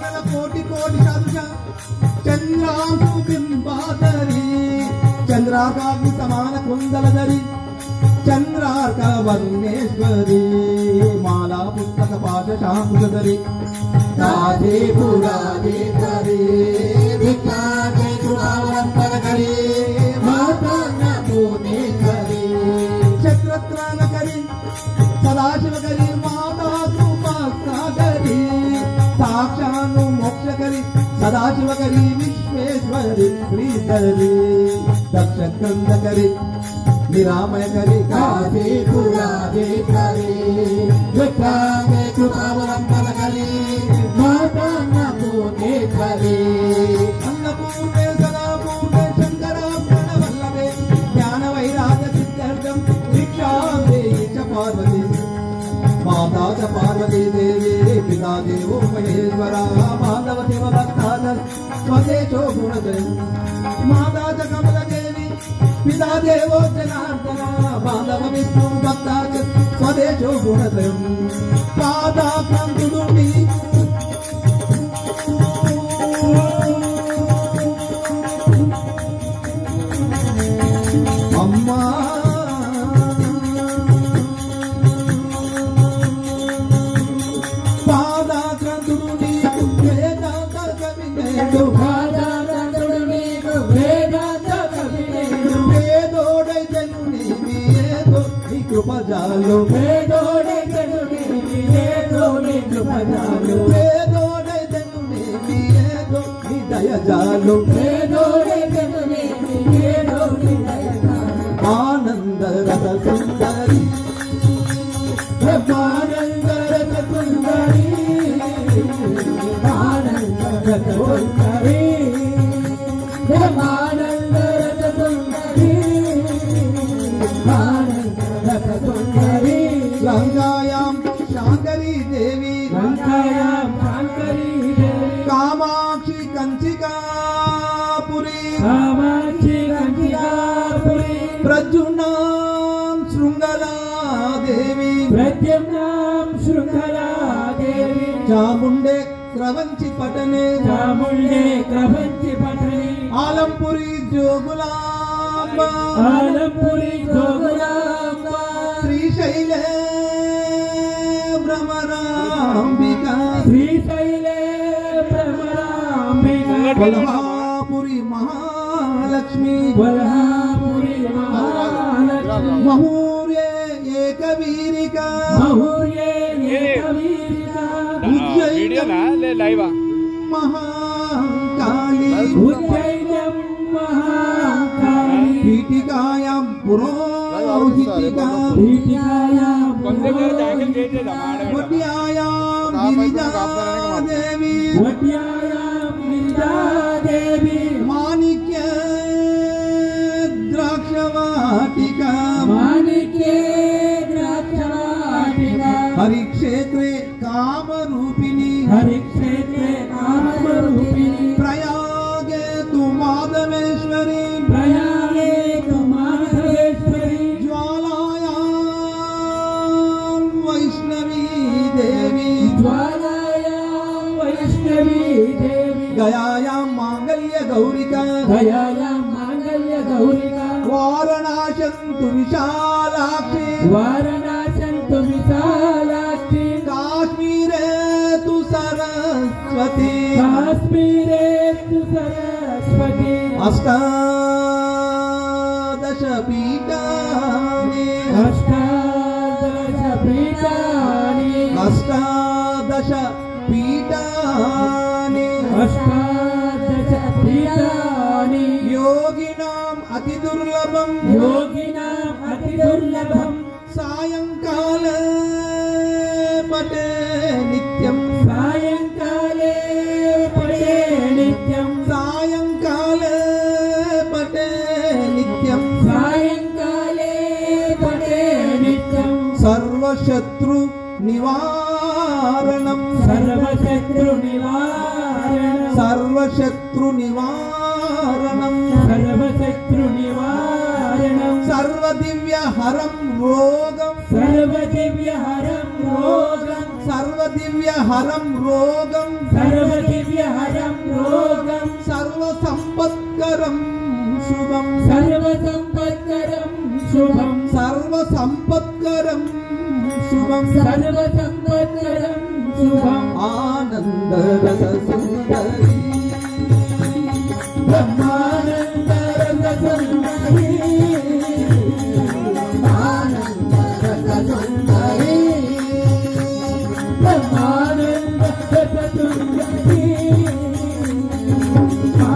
మండల కోటి కోటి సదృశ చంద్రాంశు బింబాధరి చంద్రాకాగ్ని సమాన కుందలధరి చంద్రార్క వర్ణేశ్వరి మాలా పుస్తక పాశశాంకుశధరి రాజేపురాజేశ్వరి విఖ్యాతే కృపావలంబనకరి మాతాన్నపూర్ణేశ్వరి క్షత్రత్రాణకరి సదాశివకరి మాతా కృపాసాగరి సాక్షాను మోక్షకరి సదాశివకరి విశ్వేశ్వరి శ్రీధరి దక్షకందకరి నిరామయకరి కాశీపురాజేశ్వరి విఖ్యాతే కృపావలంబనకరి మాతాన్నపూర్ణేశ్వరి అన్నపూర్ణే సదాపూర్ణే శంకరాభరణ వల్లభే జ్ఞాన వైరాగ సిద్ధార్థం దీక్షాందే చ పార్వతి మాతా చ పార్వతీ దేవి పితా దేవో మహేశ్వర మాధవ శివ భక్తాద స్వదేశో గుణజయ మాతా చ కమలదేవి పితా దేవో జనార్దన మాధవ విష్ణు భక్తాద స్వదేశో గుణజయ పాదాక్రాంతుడు నీకు అమ్మా పాదాక్రాంతుడు నీకు వేదాంత కవినేడు పాదాక్రాంతుడు నీకు వేదాంత కవినేడు వేదోడై జనుని ఏదో నీ కృపజాలు వేదోడై జనుని ఏదో నీ కృపజాలు వేదోడై జనుని ఏదో నీ దయజాలు వేదోడై జనుని ఏదో నీ దయజాలు ఆనంద రస సుందరి బ్రహ్మానంద రస సుందరి ఆనంద రస సుందరి బ్రహ్మానంద రస సుందరి ఆనంద రస సుందరి లంకాయాం శాంకరీ దేవి లంకాయాం శాంకరీ దేవి కామాక్షి కంచికాపురి కామాక్షి కంచికాపురి ప్రద్యుమ్నాం శృంగలా దేవి ప్రద్యుమ్నాం శృంగలా దేవి చాముండే క్రవంచి పటనే చాముండే క్రవంచి పటనే ఆలంపురి జోగులాంబ ఆలంపురి జోగులాంబ శ్రీశైలే భ్రమరాంబిక శ్రీశైలే భ్రమరాంబిక కొల్హాపురి మహాలక్ష్మి కొల్హాపురి మహాలక్ష్మి మహూర్యే ఏకవీరిక మహూర్యే ఏకవీరిక ఉజ్జయిని మహాకాళి ఉజ్జయినం మహాకాళి పీఠికాయాం పురోహితికా పీఠికాయాం వడ్యాయాం గిరిజాదేవి వడ్యాయాం గిరిజాదేవి మాణిక్య ద్రాక్షవాటిక మాణిక్య ద్రాక్షవాటిక హరిక్షేత్రే కామరూపిణి హరిక్షేత్రే కామరూపిణి ప్రయాగే తు మాధవేశ్వరి ప్రయాగే తు మాధవేశ్వరి జ్వాలాయాం వైష్ణవీ దేవి జ్వాలాయాం వైష్ణవీ దేవి గయాయాం మాంగళ్య గౌరిక గయాయాం మాంగళ్య గౌరిక వారణాశంతు విశాలాక్షి వారణాశంతు విశాలాక్షి కాశ్మీరే తు సరస్వతి కాశ్మీరే తు సరస్వతి అష్టాదశ పీఠాని అష్టాదశ పీఠాని అష్టాదశ పీఠాని అష్టాదశ పీఠాని యోగినాం అతి దుర్లభం యోగినాం అతి దుర్లభం సాయంకాలే పటే నిత్యం సాయంకాలే పటే నిత్యం సాయంకాలే పటే నిత్యం సాయంకాలే పటే నిత్యం సర్వశత్రు నివారణం సర్వశత్రు నివారణం సర్వశత్రు నివారణం సర్వశత్రు నివారణం సర్వదివ్య హరం రోగం సర్వదివ్య హరం రోగం సర్వదివ్య హరం రోగం సర్వదివ్య सर्वसंपत्करं शुभं सर्वसंपत्करं शुभं सर्वसंपत्करं शुभम् आनन्दरससुन्दरी ब्रह्मानन्दरससुन्दरी आनन्दरससुन्दरी ब्रह्मानन्दरससुन्दरी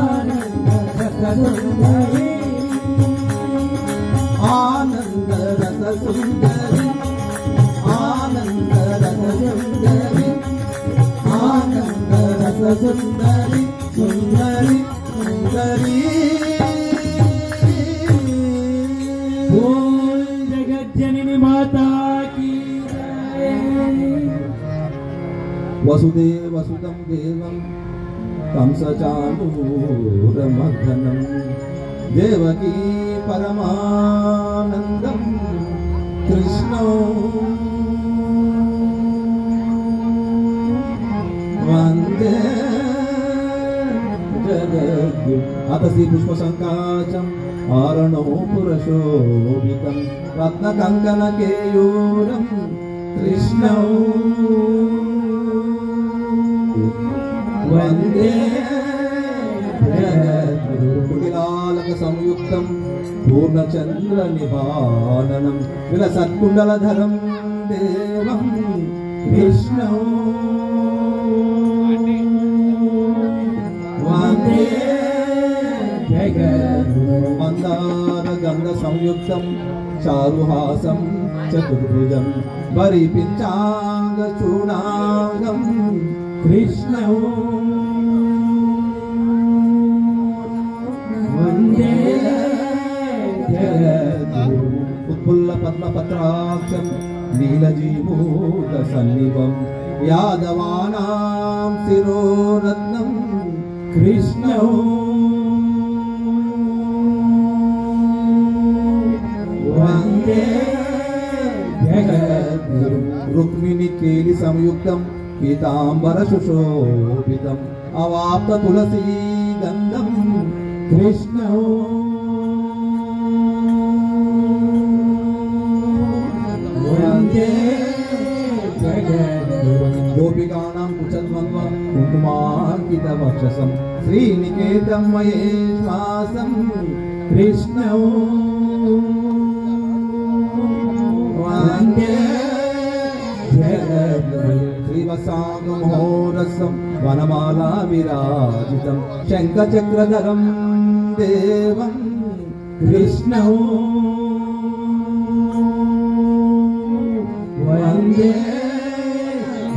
आनन्दरससुन्दरी आनन्दरससुन्दरी आनन्दरससुन्दरी आनन्दरससुन्दरी सुन्दरी सुन्दरी बोल जगज्जननी माता की वसुदेवसुतं देवं कंसचाणूरमर्दनं देवकी परमानन्दं कृष्णो वन्दे जगद्गुरुं। अथ श्रीपुष्पसङ्काशम् आरणो पुरशोभितं रत्नकङ्कणकेयूरं कृष्णौ वन्दे जगद्गुरुं। कुटिलालकसंयुक्तं पूर्णचन्द्रनिभाननं विलसत्कुण्डलधरं देवं कृष्णौ वन्दे जगद्गुरुं। मन्दारगन्धसंयुक्तं चारुहासं चतुर्भुजं वरिपिञ्चाङ्गचूडाङ्गं कृष्णौ वन्दे जगद्गुरुं। उत्फुल्लपद्मपत्राक्षं नीलजीभूतसन्निभं यादवानां शिरोरत्नं कृष्णौ वन्दे जगद्गुरुं। रुक्मिणीकेलि संयुक्तं पीताम्बरसुशोभितम् अवाप्ततुलसीगन्धं कृष्णौ वन्दे जगद्गुरुं। गोपिकानां कुचद्वन्द्व कुङ्कुमाङ्कितवक्षसं श्रीनिकेतं महेश्वासं कृष्णौ वन्दे जगद्गुरुं। श्रीवत्साङ्गमहोरसं वनमाला विराजितं शङ्खचक्रधरं देवं कृष्णौ वन्दे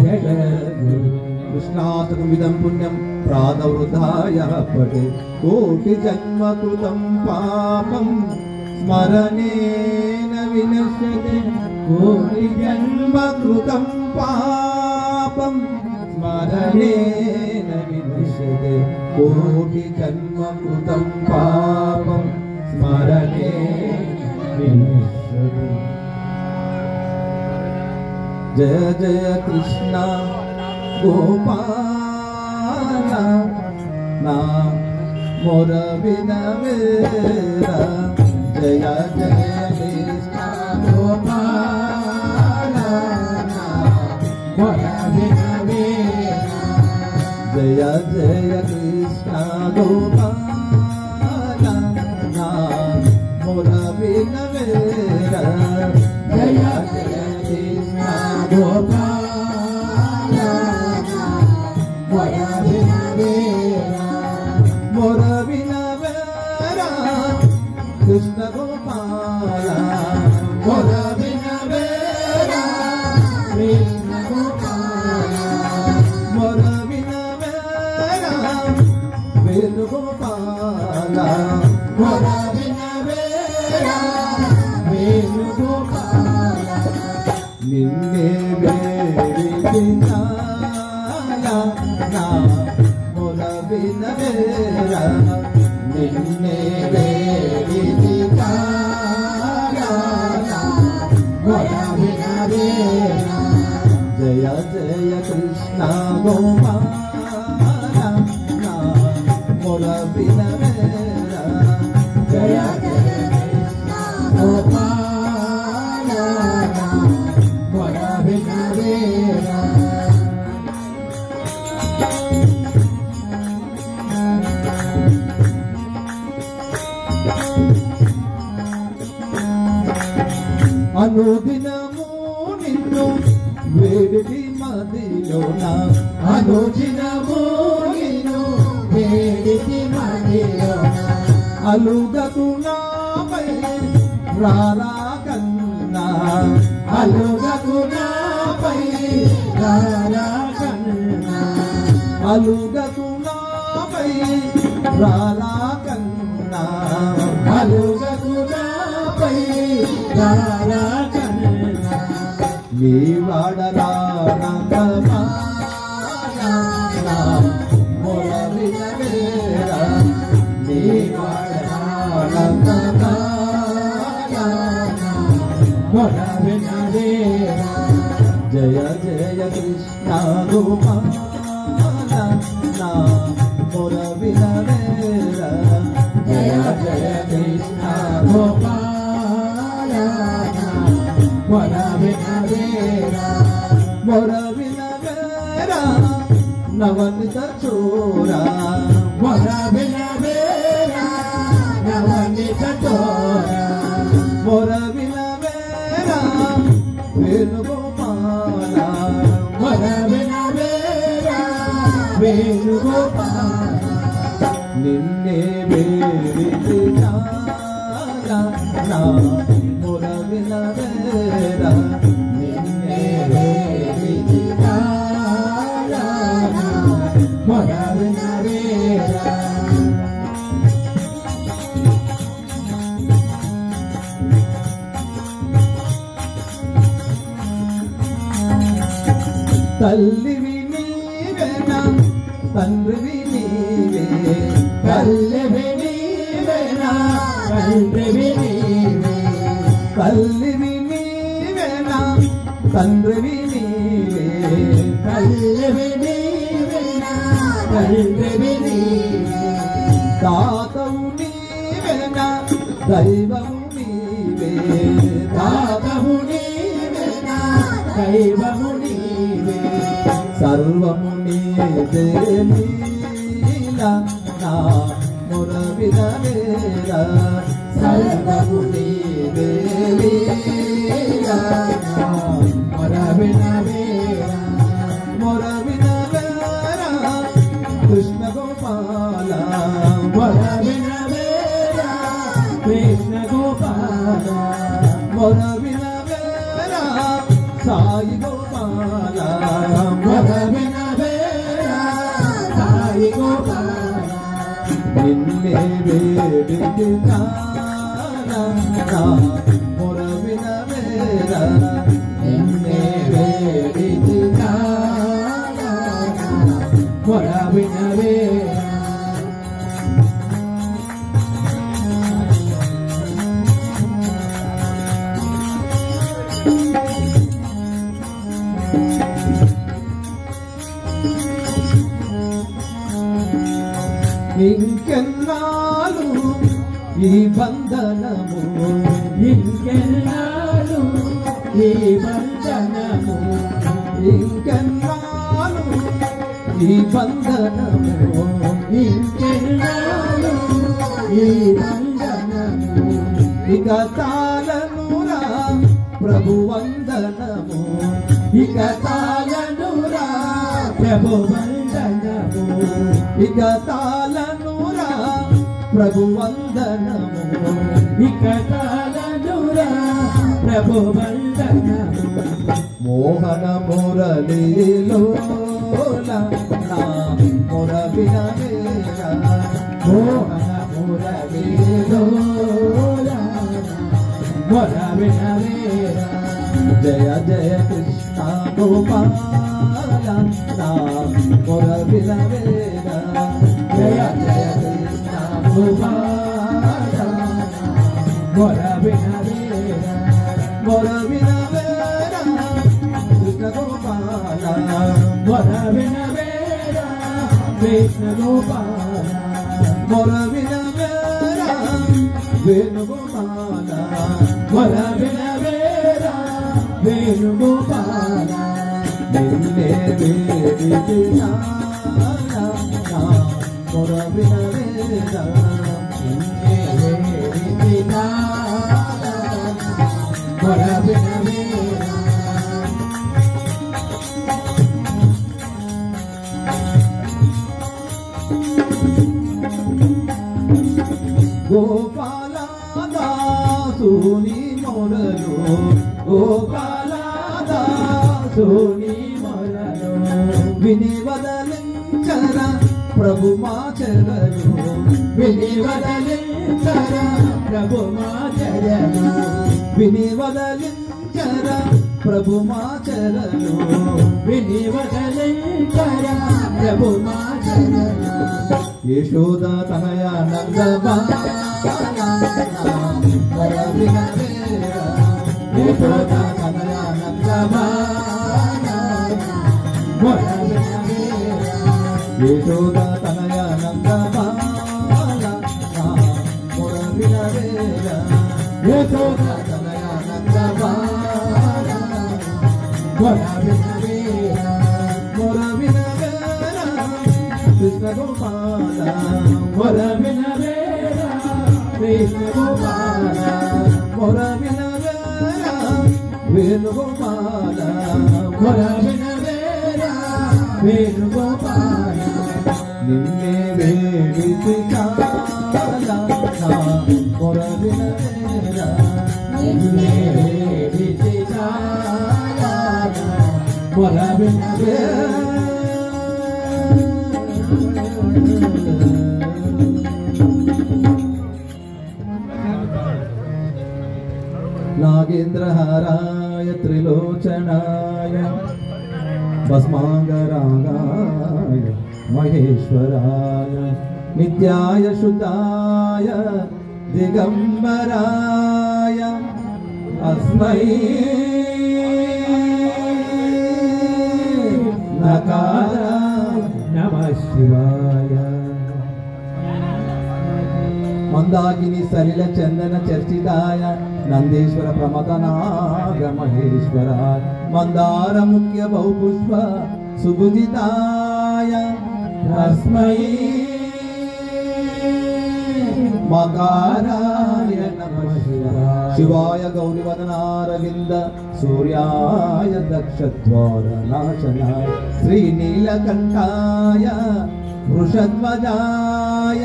जगद्गुरुं। कृष्णाष्टकमिदं पुण्यं प्रातवृद्धाय पठे कोटिजन्मकृतं पापं स्मरणेन विनश्यते कोटिजन्मकृतं पापं स्मरणेन विनश्यते कोटिजन्मकृतं पापं स्मरणेन विनश्यते। जय जय कृष्ण गोपाल ना मोर बिना मेरा जय जय कृष्ण गोपाल ना मोर बिना मेरा जय जय कृष्ण गोपाल ना मोर बिना मेरा जय जय कृष्ण गोपाल मोर बिना मेरा कृष्ण गोपाल मोर बिना मेरा कृष्ण गोपाल मोर बिना मेरा वेणुगोपाल मोर बिना मेरा वेणुगोपाल निन्ने बेड़िया ना मोर बिना मेरा निन्ने बेड़िया मोर बिना मेरा जय जय कृष्ण गोपाल ना मोर बिना मेरा जय जय అనుదినము నిన్ను వేడికి మదిలోన అనుదినము నిన్ను వేడికి మదిలోన అలుగకు నాపై రారా కన్నా అలుగకు నాపై రారా కన్నా అలుగకు నాపై రారా కన్నా అలుగకు నాపై రారా కన్నా మీ వాడరా మొరవినవేరా మీ వాడరా మొరవినవేరా జయ జయ కృష్ణ గోపాల నా మొరవినవేరా జయ జయ కృష్ణ గోపాల మొరవినవేరా మొరవినవేరా నవనిత చోరా మొరవినవేరా నవనిత చోరా మొరవినవేరా వేణుగోపాల మొరవినవేరా వేణుగోపాల నిన్నే వేడికి చాలా నా మొరవినవేరా నిన్నే వేడికి చాలా మొరవినవేరా తల్లివి నీవేనా తండ్రివి నీవే తల్లివి నీవేనా తండ్రివి నీవే తల్లివి నీవేనా తండ్రివి నీవే తల్లివి నీవేనా తండ్రివి నీవే దాతవు నీవేనా దైవము నీవే దాతవు నీవేనా దైవము నీవే సర్వము నీదే నీలా నా మొరవినవేరా సర్వము నీదే నీలా నా మొరవినవేరా మొరవినవేరా కృష్ణ గోపాల మొరవినవేరా కృష్ణ గోపాల మొరవినవేరా సాయి గోపాల మొరవినవేరా సాయి గోపాల నిన్నే వేడికి చాలా మొరవినవేరా నిన్నే వేడికి చాలా మొరవినవేరా ఇంకెన్నాళ్ళు ఈ బంధనము ఇంకెన్నాళ్ళు ఈ బంధనము ఇంకెన్నాళ్ళు ఈ బంధనము ఇంకెన్నాళ్ళు ఈ బంధనము ఇక తాళనురా ప్రభు వందనము ఇక తాళనురా ప్రభు వందనము ఇక తాళనురా ప్రభు వందనము ఇక తాళనురా ప్రభు వందనము మోహన మురళీలో నా మొరవినవేరా మోహన మురళీలోలా మొరవినవేరా జయ జయ కృష్ణ గోపాల నా మొరవినవేరా జయ జయ కృష్ణ గోపాల మొరవినవేరా మొరవినవేరా కృష్ణ గోపాల మొరవినవేరా కృష్ణ గోపాల మొరవినవేరా వేణుగోపాల మొరవినవేరా వేణుగోపాల నిన్నే వేడికి చాలా గోపాల దాసుని మొరలు గోపాల దాసుని మొరలు విని వదలించర ప్రభు మా చెరలు విని వదలించర ప్రభు మా చెరలు విని వదలించర ప్రభు మా చెరలు విని వదలించర ప్రభు మా చెరలు యశోద తనయ నంద యశోద తనయ నంద యశోద తనయ నంద యశోద తనయ నంద కృష్ణ గోపాల మొర వినవేరా కృష్ణ గోపాల మొర వినవేరా వేణుగోపాల మొర వినవేరా వేణుగోపాల నిన్నే వేడితి కాల మొర వినవేరా నిన్నే వేడితి కాల మొర వినవేరా नागेन्द्रहाराय त्रिलोचनाय भस्मांगरागाय महेश्वराय नित्याय शुद्धाय दिगंबराय अस्मै नकाराय नमः शिवाय मंदाकिनी सलिल चंदन चर्चिताय नंदेश्वर प्रमदनाग महेश्वराय मंदार मुख्य बहुपुष्प सुबुदिताय तस्मै मकाराय नमः शिवाय शिवाय गौरीवदनारविंद सूर्याय दक्षद्वार नाशनाय श्रीनीलकंठाय वृषध्वजाय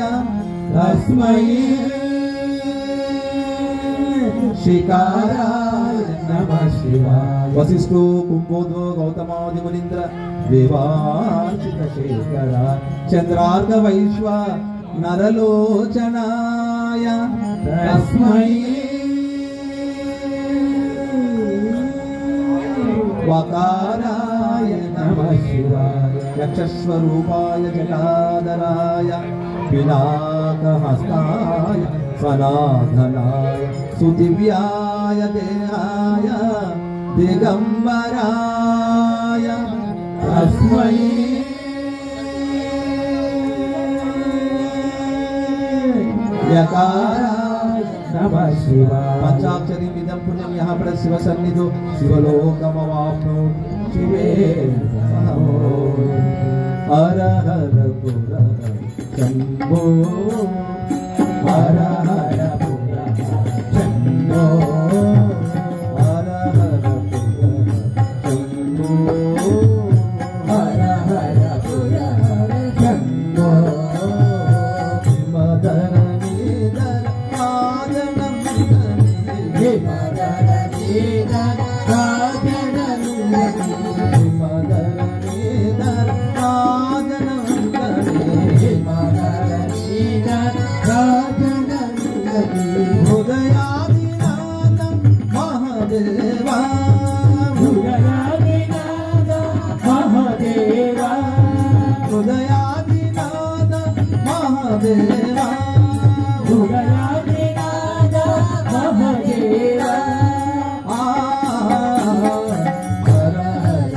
तस्मै शिकाराय नमः शिवाय वसिष्ठो कुंभोदो गौतमादि मुनीन्द्र देवार्चित शेखर चंद्रार्क वैश्व नरलोचनाय तस्मै वकाराय नमः शिवाय यक्षस्वरूपाय जटाधराय पिनाकहस्ताय सनातनाय सुदिव्याय देहाय दिगंबराय तस्मै यकाराय नमः शिवाय पंचाक्षरी विदं पुण्यं यहाँ पर शिव सन्निधो शिवलोकमवाप्नो शिवे हर हर पुर शंभो हर हर पुर शंभो हर हर पुर शंभो हर हर पुर शंभो मदन नीदर आदनम मदन नीदर आदनम मदन नीदर आदनम हृदयादिनाथ महादेवा हृदयादिनाथ महादेवा हृदयादिनाथ महादेवा हृदयादिनाथ महादेवा हर हर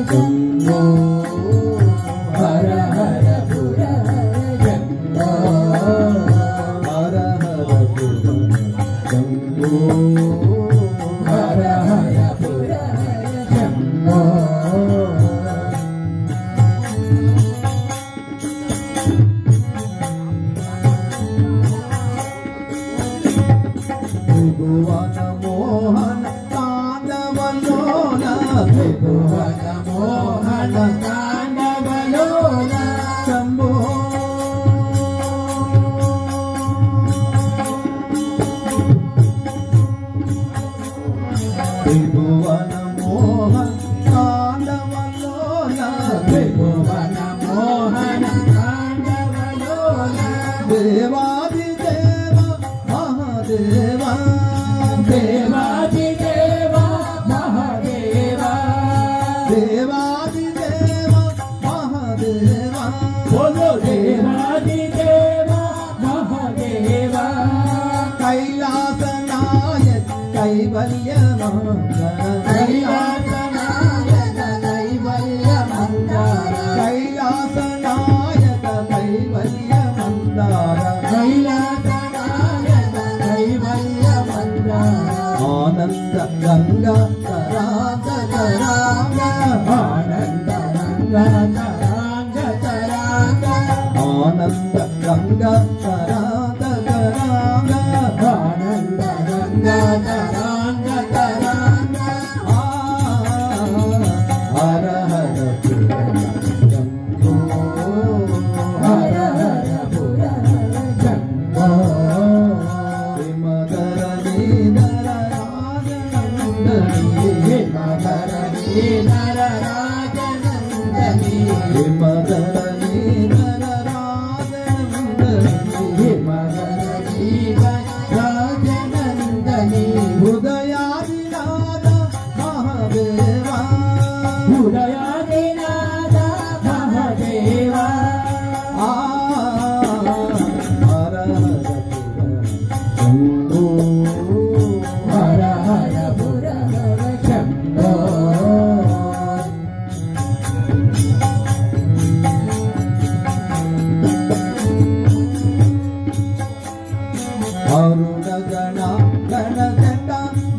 शंभो हर हर पुर शंभो हर हर पुर शंभो हर हर पुर शंभो ఆనంద గంగా తరాంగ తరాంగ ఆనంద గంగా తరాంగ తరాంగ హర హర శంభో హర హర పుర శంభో హిమధర నీధర రాజనందనీ హిమధర నీధర రాజనందనీ హిమధర నీధర రాజనందనీ హిమధర నీధర రాజనందనీ హృదయాదినాథ మహాదేవా హృదయాదినాథ మహాదేవా హర హర శంభో హర హర పుర శంభో అరుణ గణ గణ జట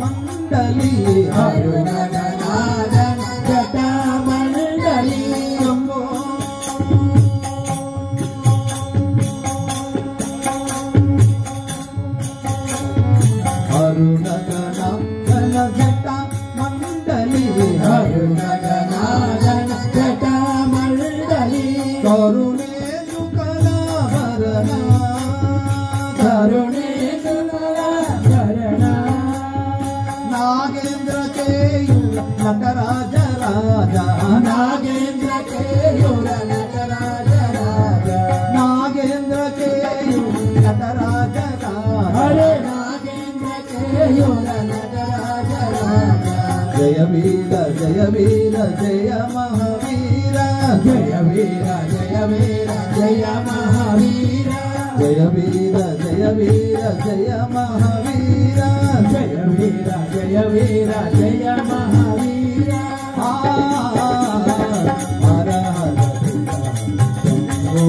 మండలి అరుణ గణాగణ జటామండలి శంభో అరుణ గణ గణ జట మండలి అరుణ గణాగణ జటామండలి కరుణేందు కళాభరణ కరుణేందుకరణ నాగేంద్ర కేయు నటరాజ రాజ నాగేంద్ర కేయూర నటరాజ రాజ నాగేంద్ర కేయు నటరాజ రాజ హరే నాగేంద్ర కేయూర నటరాజ రాజ జయ వీర జయ వీర జయ మహావీర జయ వీర జయ వీర జయ మహావీర జయ వీర జయ వీర జయ మహావీర జయ వీర జయ వీర జయ మహావీర హర హర శంభో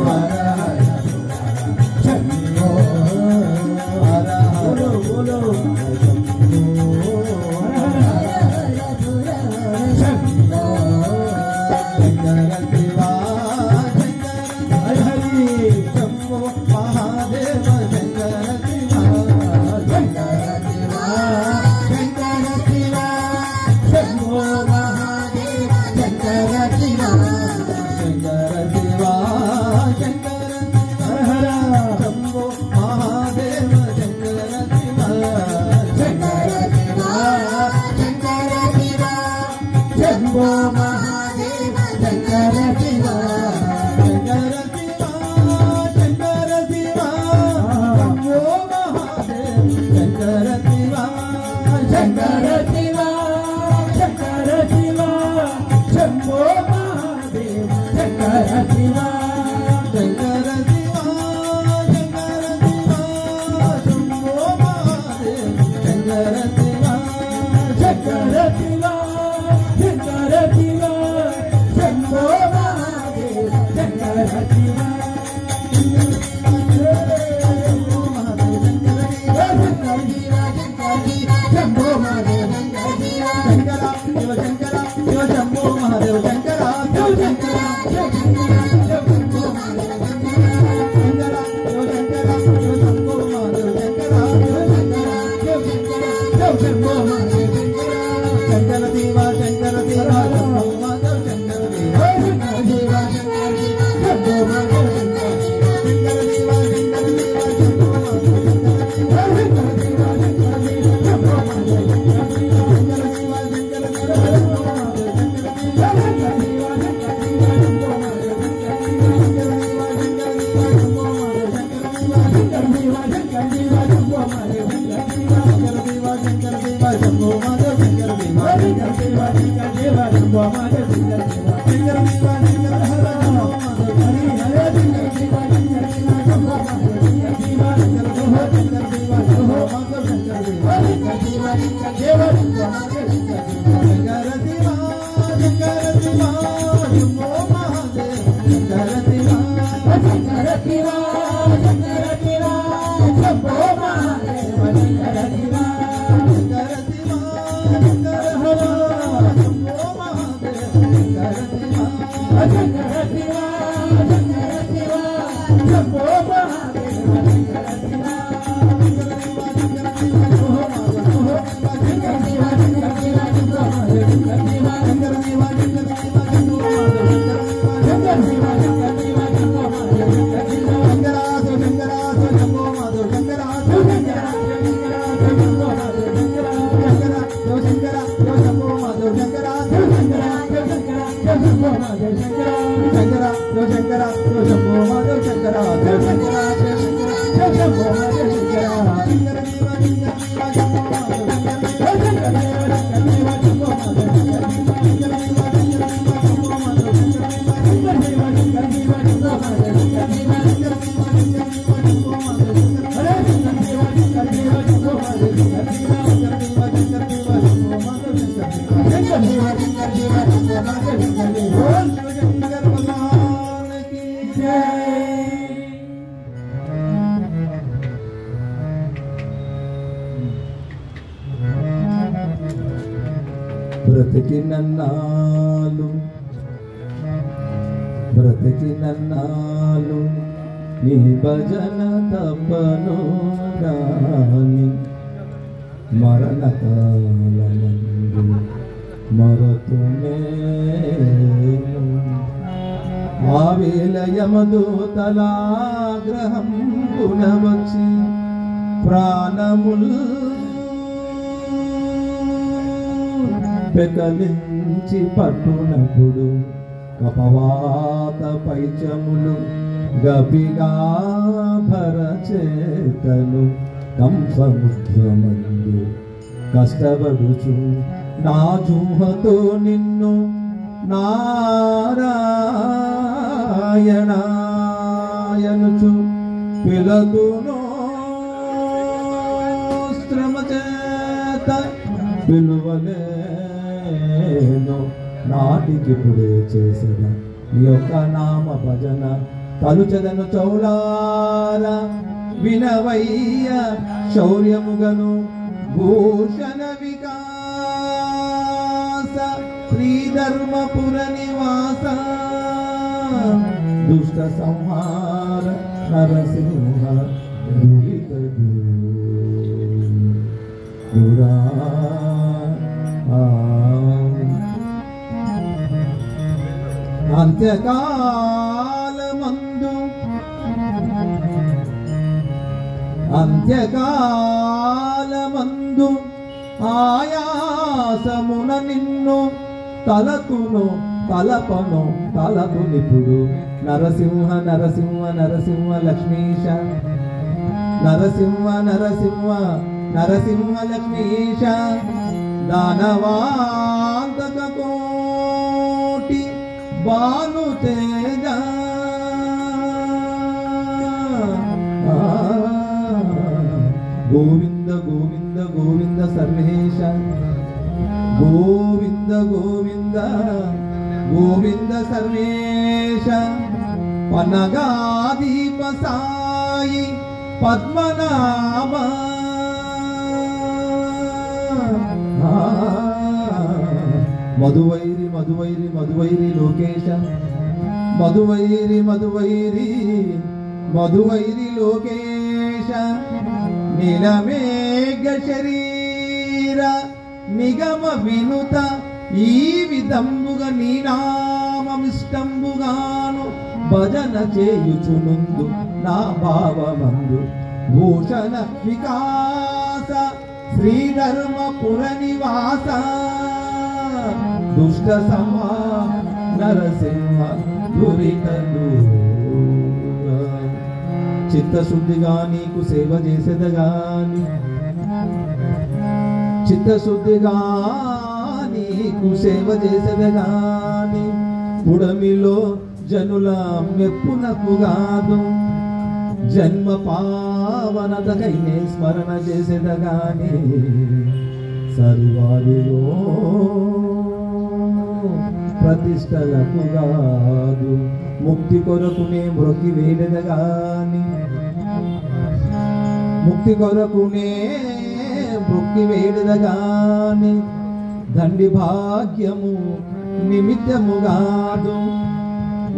హర హర శంభో హర హర బోలో శంభో శంకర శివా శంకర హరి శంభో మహాదేవ శంకర శివా శంకర శివ శంకర శివ శంభో మహాదేవ శంకర శివ శంకర శివా శంకర హర హర శంభో మహాదేవ శంకర శివా శంకర శివ శంకర శివ శంభో మహాదేవ శంకర శివ శంకర శివా శంకర శివా శంభో మహాదేవ శంకర శివా శంకర శివ శంకర శివ శంభో మహాదేవ శంకర శివ శంకర శివా శంకర శివా శంభో మహాదేవ శంకర శివా శంకర శివ శంకర శివ శంభో మహాదేవ శంకర శివ శంభో మహాదేవ శంకర శివ శంకర శివ శంభో మహాదేవ శంకర శివ శంకర శంకర శివ శంకర శివ శంభో మహాదేవ శంకర శంభో మహాదేవ శంకర శివ శంకర శివ శంభో మహాదేవ శంకర శివ శంభో మహాదేవ శంకర శివ శంకర శివ శంభో శంకర శంభో బ్రతికినన్నాలు నీ భజన తప్పను గాని మరణకాలమందు మరతునేను ఆ వేళ యమదూతలాగ్రహం గుణవచ్చి ప్రాణముల్ పెకలించి పట్టునప్పుడు కపవాత పైచములు గపిగా భరచేతను కంసముద్రమందు కష్టపడుచు నా జూహతో నిన్ను నారాయణాయనుచు పిలతునో శ్రమ చేత పిలువలేను నాటికి పుడే చేసిన నీ యొక్క నామ భజన తలుచదను చౌలార వినవయ్య శౌర్యముగను భూషణ వికాస శ్రీధర్మపుర నివాస దుష్ట సంహార నరసింహ దురిత దూరా అంత్యకాలమందు ఆయాసమున నిన్ను తలతును తలపను తలతునిపుడు నరసింహ నరసింహ నరసింహ లక్ష్మీశ నరసింహ నరసింహ నరసింహ లక్ష్మీశ దానవాంతక కోటి బాను తేజ గోవింద గోవింద గోవింద సర్వేశ గోవింద గోవింద గోవింద సర్వేశ పనగాదీప సాయి పద్మనాభ మధువైరి మధువైరి మధువైరి లోకేశ మధువైరి మధువైరి మధువైరి లోకేశ నీలమేఘ శరీర నిగమ వినుత ఈ విధంబుగా నీ నామమిష్టంబుగాను భజన చేయుచునుందు నా భావమందు భూషణ వికాస శ్రీధర్మపుర నివాస దుష్ట సమా నరసింహ దురితలు చిత్తశుద్ధిగా నీకు సేవ చేసేదగాని చిత్తశుద్ధిగా నీకు సేవ చేసేదగాని పుడమిలో జనుల మెప్పునకు కాదు జన్మ పావనతకైనే స్మరణ చేసేదగాని సర్వారిలో ప్రతిష్టలకు కాదు ముక్తి కొరకునే మ్రొక్కి వేడెదగాని ముక్తి కొరకునే మొక్కి వేడెదగాని దండి భాగ్యము నిమిత్తముగాదు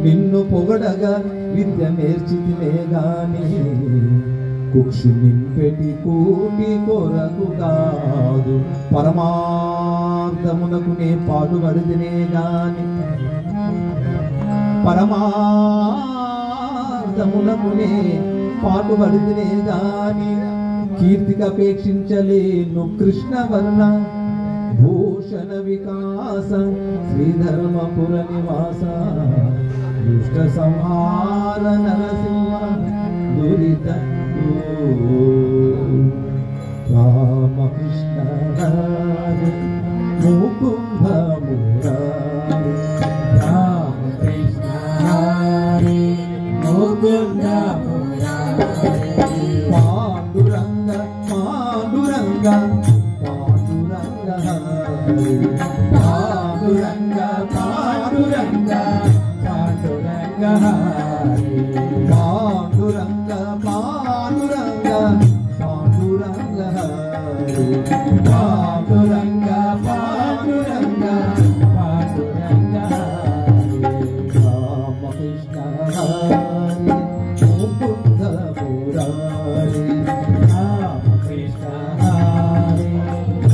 నిన్ను పొగడగా విద్య నేర్చితినే గాని కుక్షి నింపెటి కూటి కొరకు కాదు పరమార్థమునకు నే పాటుపడితేనే గాని పరమార్థమునకు నే పాటుపడితేనే గాని కీర్తికపేక్షించలేను కృష్ణవర్ణ భూషణ వికాస శ్రీధర్మపుర నివాస దుష్ట సంహార నరసింహ దురిత రామకృష్ణ హరి ముకుంద మురారి రామకృష్ణ హరి ముకుంద మురారి పాండురంగ పాండురంగ పాండురంగ హరి పాండురంగ పాండురంగ పాండురంగ హరి పాండురంగ పాండురంగ పాండురంగ హరి పాండురంగ పాండురంగ పాండురంగ హరి రామకృష్ణ హరి ముకుంద మురారి రామకృష్ణ హరి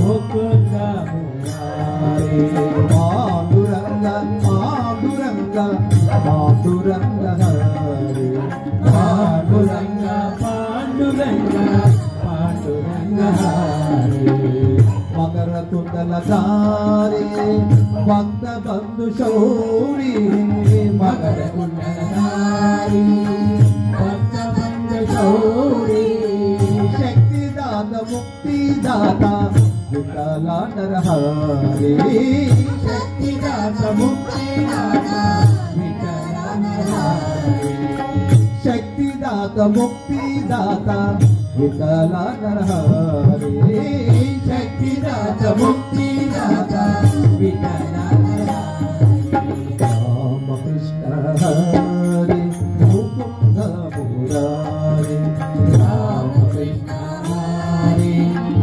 ముకుంద మురారి పాండురంగ పాండురంగ పాండురంగ హరి పాండురంగ పాండురంగ పాండురంగ హరి మకర కుండల ధారి భక్త బంధు శౌరి మకర కుండల ధారి భక్త బంధు శౌరి శక్తిదాత ముక్తిదాత విఠల నరహరి శక్తిదాత ముక్తిదాత విఠల నరహరి శక్తిదాత ముక్తిదాత విఠల నరహరి శక్తిదాత ముక్తిదాత విఠల నరహరి రామకృష్ణ హరి ముకుంద మురారి రామకృష్ణ హరి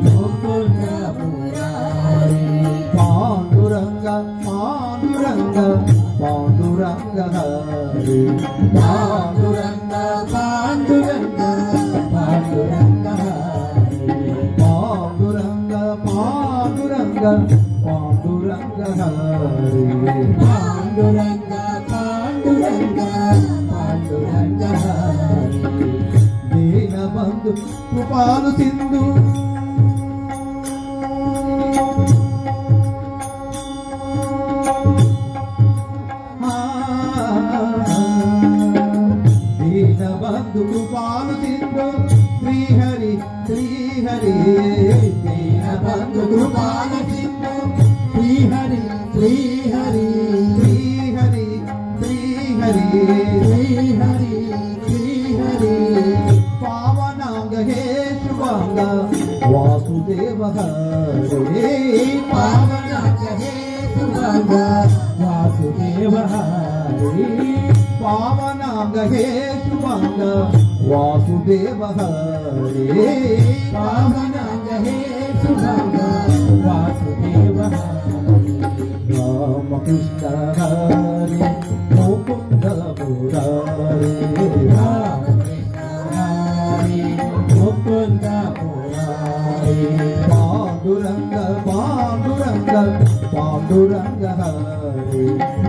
ముకుంద మురారి పాండురంగ పాండురంగ పాండురంగ హరి పాండురంగ పాండురంగ పాండురంగ హరి పాండురంగ పాండురంగ పాండురంగ హరి పాండురంగ పాండురంగ పాండురంగ హరి దీనబంధు కృపాలు సింధు దీనబంధు కృపాలు సింధు శ్రీహరి శ్రీహరి దీనబంధు కృపాలు సింధు శ్రీహరి శ్రీహరి శ్రీహరి శ్రీహరి శ్రీహరి శ్రీహరి పావనాంగ హే శుభాంగ వాసుదేవ హరే పావనాంగ హే శుభాంగ వాసుదేవ హరే పావనాంగ హే శుభాంగ వాసుదేవ హరే పావనాంగ హే శుభాంగ వాసుదేవ హరే రామకృష్ణ హరి ముకుంద మురారి రామకృష్ణ హరి ముకుంద మురారి పాండురంగ పాండురంగ పాండురంగ హరి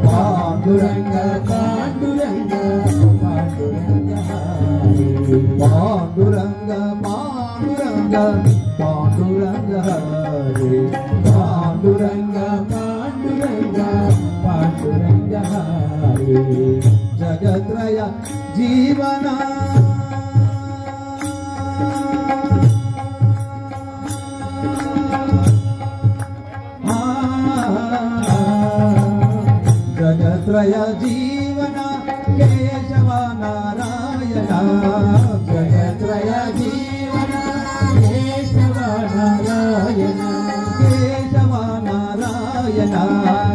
పాండురంగ పాండురంగ పాండురంగ హరి పాండురంగ పాండురంగ పాండురంగ హరి పాండురంగ పాండురంగ పాండురంగ హరి జగత్రయ జీవన జగత్రయ జీవన కేశవ నారాయణ జగత్రయ జీవన కేశవ నారాయణ కేశవ నారాయణ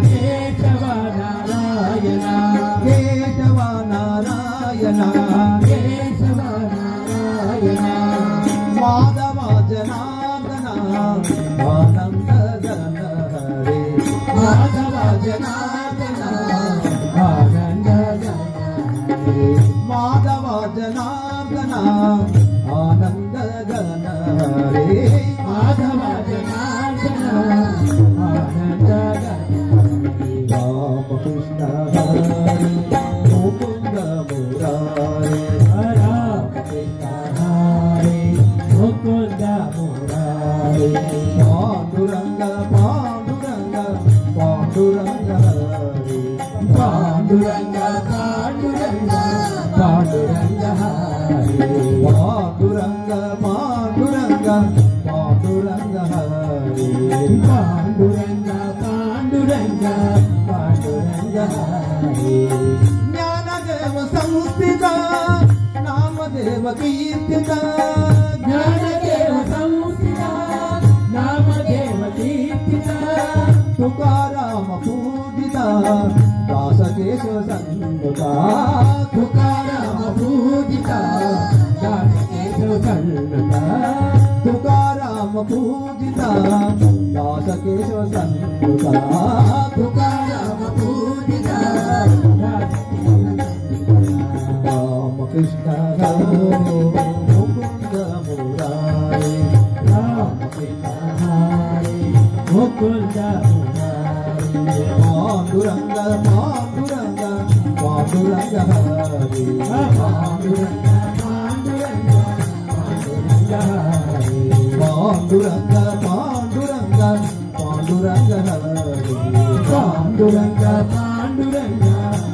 కేశవ నారాయణ కేశవ నారాయణ కేశవ నారాయణ మాధవ జనార్దన ఆనంద జన హరే మాధవ జనార్దన ఆనంద జన మాధవ జనార్దన ఆనంద గణ హరే మాధవ జనార్దన ఆనంద రామకృష్ణ హరే ముకుంద మురారే రామకృష్ణ హరే ముకుంద మురారే పాండురంగ పాండురంగ పాండురంగ హరే పాండురంగ పాండురంగ పాండురంగ హరే పాండురంగ పాండురంగ పాండురంగ హరే పాండురంగ పాండురంగ పాండురంగ హరే జ్ఞానదేవ సంస్థిత నామదేవ కీర్తిత జ్ఞానదేవ సంస్థిత నామదేవ కీర్తిత తుకారామ పూజిత దాసకేశవ సన్నుత తుకారామ పూజిత దాసకేశవ సన్నుత తుకారామ పూజిత దాసకేశవ సన్నుత తుకారామ పూజిత రామకృష్ణ హరే ముకుంద మురారే రామకృష్ణ హరే ముకుంద మురారే పాండురంగ పాండురంగ పాండురంగ హరే పాండురంగ పాండురంగ పాండురంగ హరే పాండురంగ పాండురంగ పాండురంగ హరే పాండురంగ పాండురంగ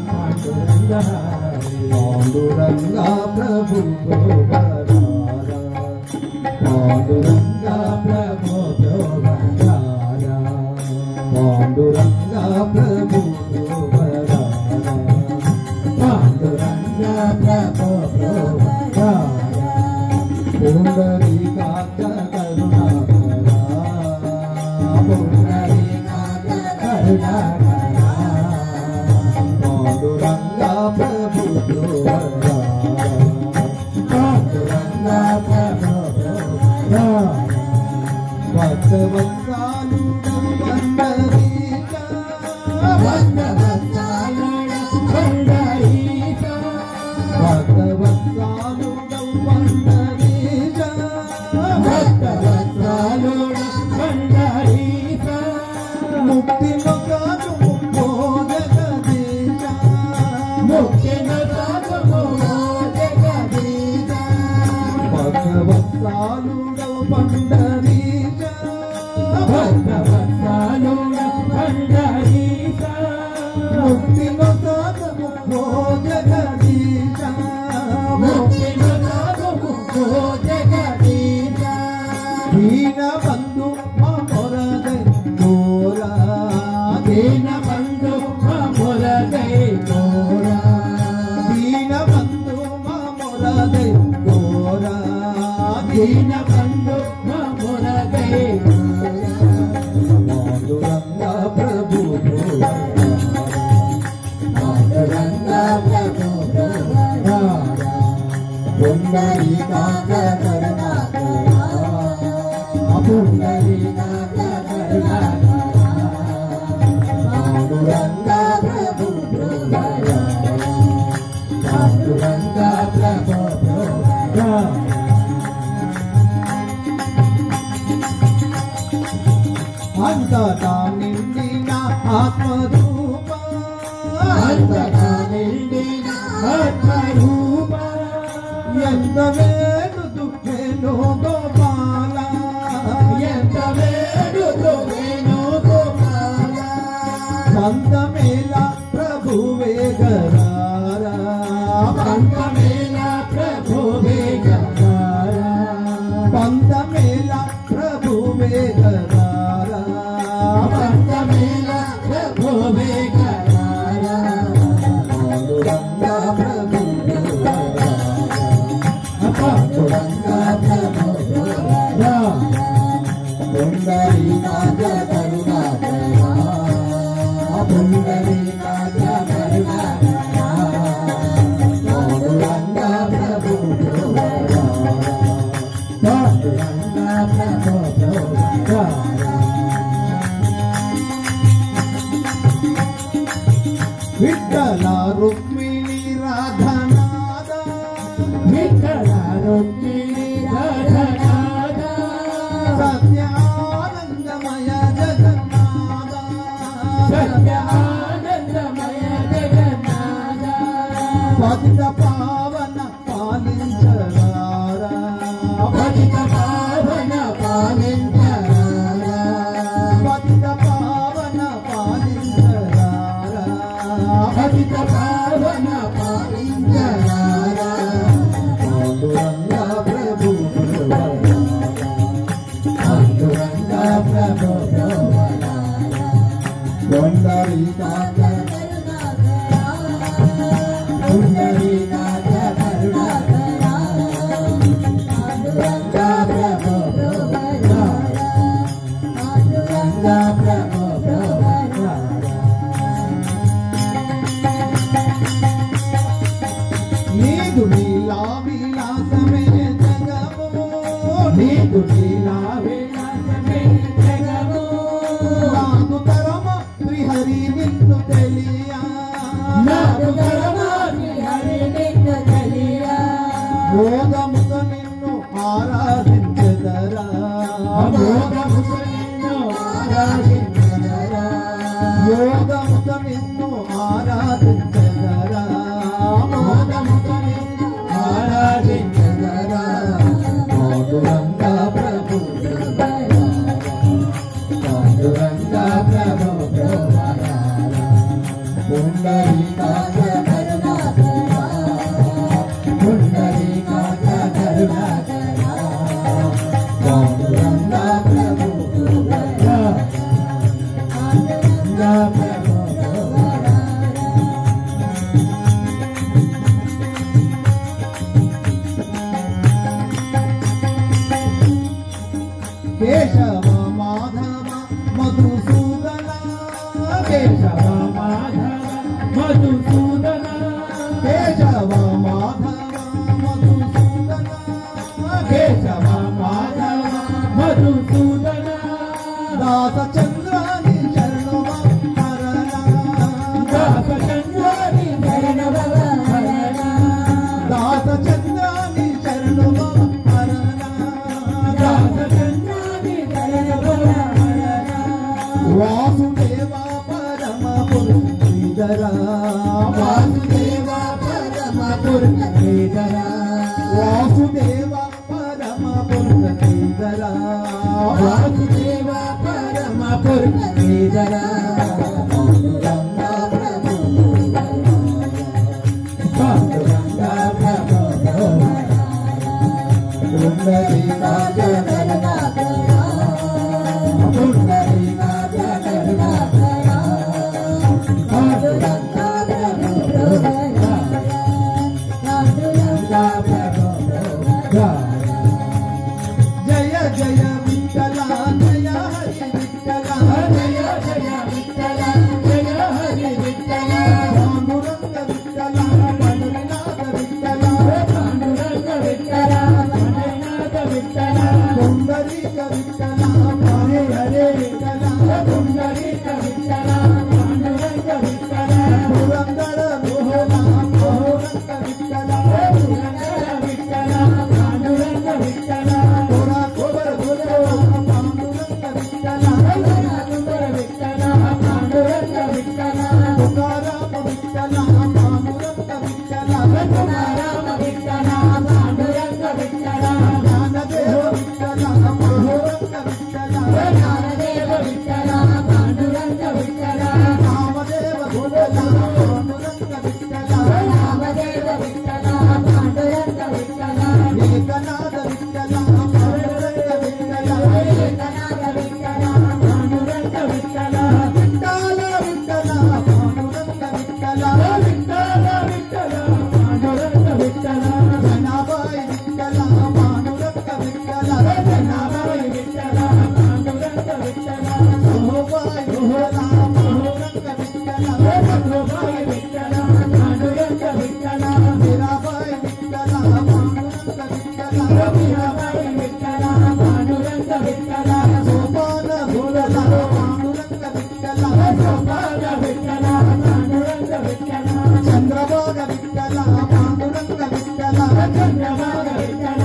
పాండురంగ హరే పాండురంగ ప్రభు గోపరారా పాండురంగ ప్రభు గోపరారా పాండురంగ ప్రభు గోపరారా పాండురంగ ప్రభు గోపరారా పుండరీకాక్ష కరుణాకరా పుండరీకాక్ష కరుణాకరా పాండురంగ ప్రభు గోపరారా పాండురంగ ప్రభు గోపరారా భక్తవత్సాలు వందరీక భక్తవత్సలుడ పుండరీక భక్తవత్సాలు వందరీక భక్తవత్సలుడ పుండరీక ముక్తిలో కాదు ముక్తో జగదీశ ముఖ్యన సాగమో జగదీశ భక్తవత్సాలు పండరీశ భక్తవత్సలుడ పుండరీక ముక్తిలో కాదు ముక్తో జగదీశ ముఖ్యన సాగమో జగదీశ దీన బంధు మా మొరదై గోరా దీన బంధు మమురగై కోరా దీన బంధు మా మొరదై గోరా దీన బంధు మమురగై పాండురంగ ప్రభు పాండురంగ ప్రభు గోపరారా పుండరీకాక్ష కరుణాకరా పుండరీకాక్ష కరుణాకరా పాండురంగ ప్రభు గోపరారా పాండురంగ ప్రభు గోపరారా అంతటా నిండిన ఆత్మరూప అంతటా నిండిన ఆత్మరూప ఎంత వేడు దుఃఖేనో గోపాల ఎంత వేడుతో వేణు గోపాల సంతమేల ప్రభువే గరారా పంతమేల ప్రభువే గంగారా పంతమేల ప్రభువే గరారా పంతమేల ప్రభువే గంగారా పాండురంగ ప్రభు పాండురంగ ప్రభు గోపరారా పుండరీకాక్ష కరుణాకరా పుండరీకాక్ష కరుణాకరా సత్యానందమయ జగన్నాథ పతిత పావన పాలించరారా పతిత పావన పాలించరారా పతిత పావన పాలించరారా పతిత పావన పాలించరారా పాండురంగ ప్రభు పాండురంగ ప్రభు పుండరీకాక్ష పుండరీకాక్ష కరుణాకరా పాండురంగ ప్రభు పాండురంగ ప్రభు నీదు లీలా విలాసమే జగము నీకు లీలా విలాసమే జగము నాకు తరమ శ్రీహరి నిన్ను తెలియా నాకు తరమాని హరి నిన్ను తెలియా మోదముతో నిన్ను ఆరాధించదరా మోదముతో నిన్ను ఆరాధించదరా యోగముతో నిన్ను ఆరాధించదరా మోదముతో నిన్ను ఆరాధించదరా పాండురంగ ప్రభు పాండురంగ ప్రభు పుండరీకాక్ష కరుణాకరా పుండరీకాక్ష కరుణాకరా పాండురంగ ప్రభు పాండురంగ ప్రభు కేశవ మాధవ మధుసూదన కేశవ మధుసూదన కేశవ మాధవ మధుసూదన కేశవ మాధవ మధుసూదన దాస చంద్రాని శరణవ హరణ దాస చంద్రాని శరణవ హరణ దాస చంద్రాని శరణవ హరణ దాస చంద్రాని శరణవ హరణ వాసుదేవ పరమ పురుషీధర వాసుదేవ పరమ పురుషేధర వాసుదేవ పరమ పురుషీధర వాసుదేవ పరమ పురుషేధర పాండురంగ ప్రభు పాండురంగ ప్రభు పుండరీకాక్ష కరుణాకరా పుండరీకాక్ష కరుణాకరా పాండురంగ ప్రభు పాండురంగ ప్రభు జయ జయ విఠల జయ హరి విఠల జయ జయ విఠల జయ హరి విఠల పాండురంగ విఠల పండురీనాథ విఠల పాండురంగ విఠల పండురీనాథ విఠల పుండరీక విఠల హరే హరే విఠల పుండరీక విఠల పాండురంగ విఠల పురందర రోహణ పాండురంగ విఠల పురందర విఠల పాండురంగ విఠల పురా కొబర గురు పాండురంగ విఠల పురందర విఠల పాండురంగ విఠల తుకారామ విఠల పాండురంగ విఠల రామ విఠల పాండురంగ విఠల జ్ఞానదేవ విఠల పాండురంగ విఠల జ్ఞానదేవ విఠల పాండురంగ విఠల రామదేవ గుణల పాండురంగ విఠల రామదేవ విఠల పాండురంగ విఠల ఏకనాథ విఠల పాండురంగ విఠల ఏకనాథ విఠల పాండురంగ విఠల విఠల విఠల పాండురంగ విఠల విఠల విఠల పాండురంగ విఠల జనాభాయ్ విఠల పాండురంగ విఠల జనాభాయి విఠల పాండురంగ విఠల సోభాయ్ విఠల పాండురంగ విఠల సత్యభాయి విఠల పాండురంగ విఠల మీరాబాయ్ విఠల పాండురంగ విఠల మీరాబాయి విఠల పాండురంగ విఠల సోపాన గుణల పాండురంగ విఠల సోపాన విఠల పాండురంగ విఠల చంద్రబాగ విఠల పాండురంగ విఠల చంద్రబాగ విఠల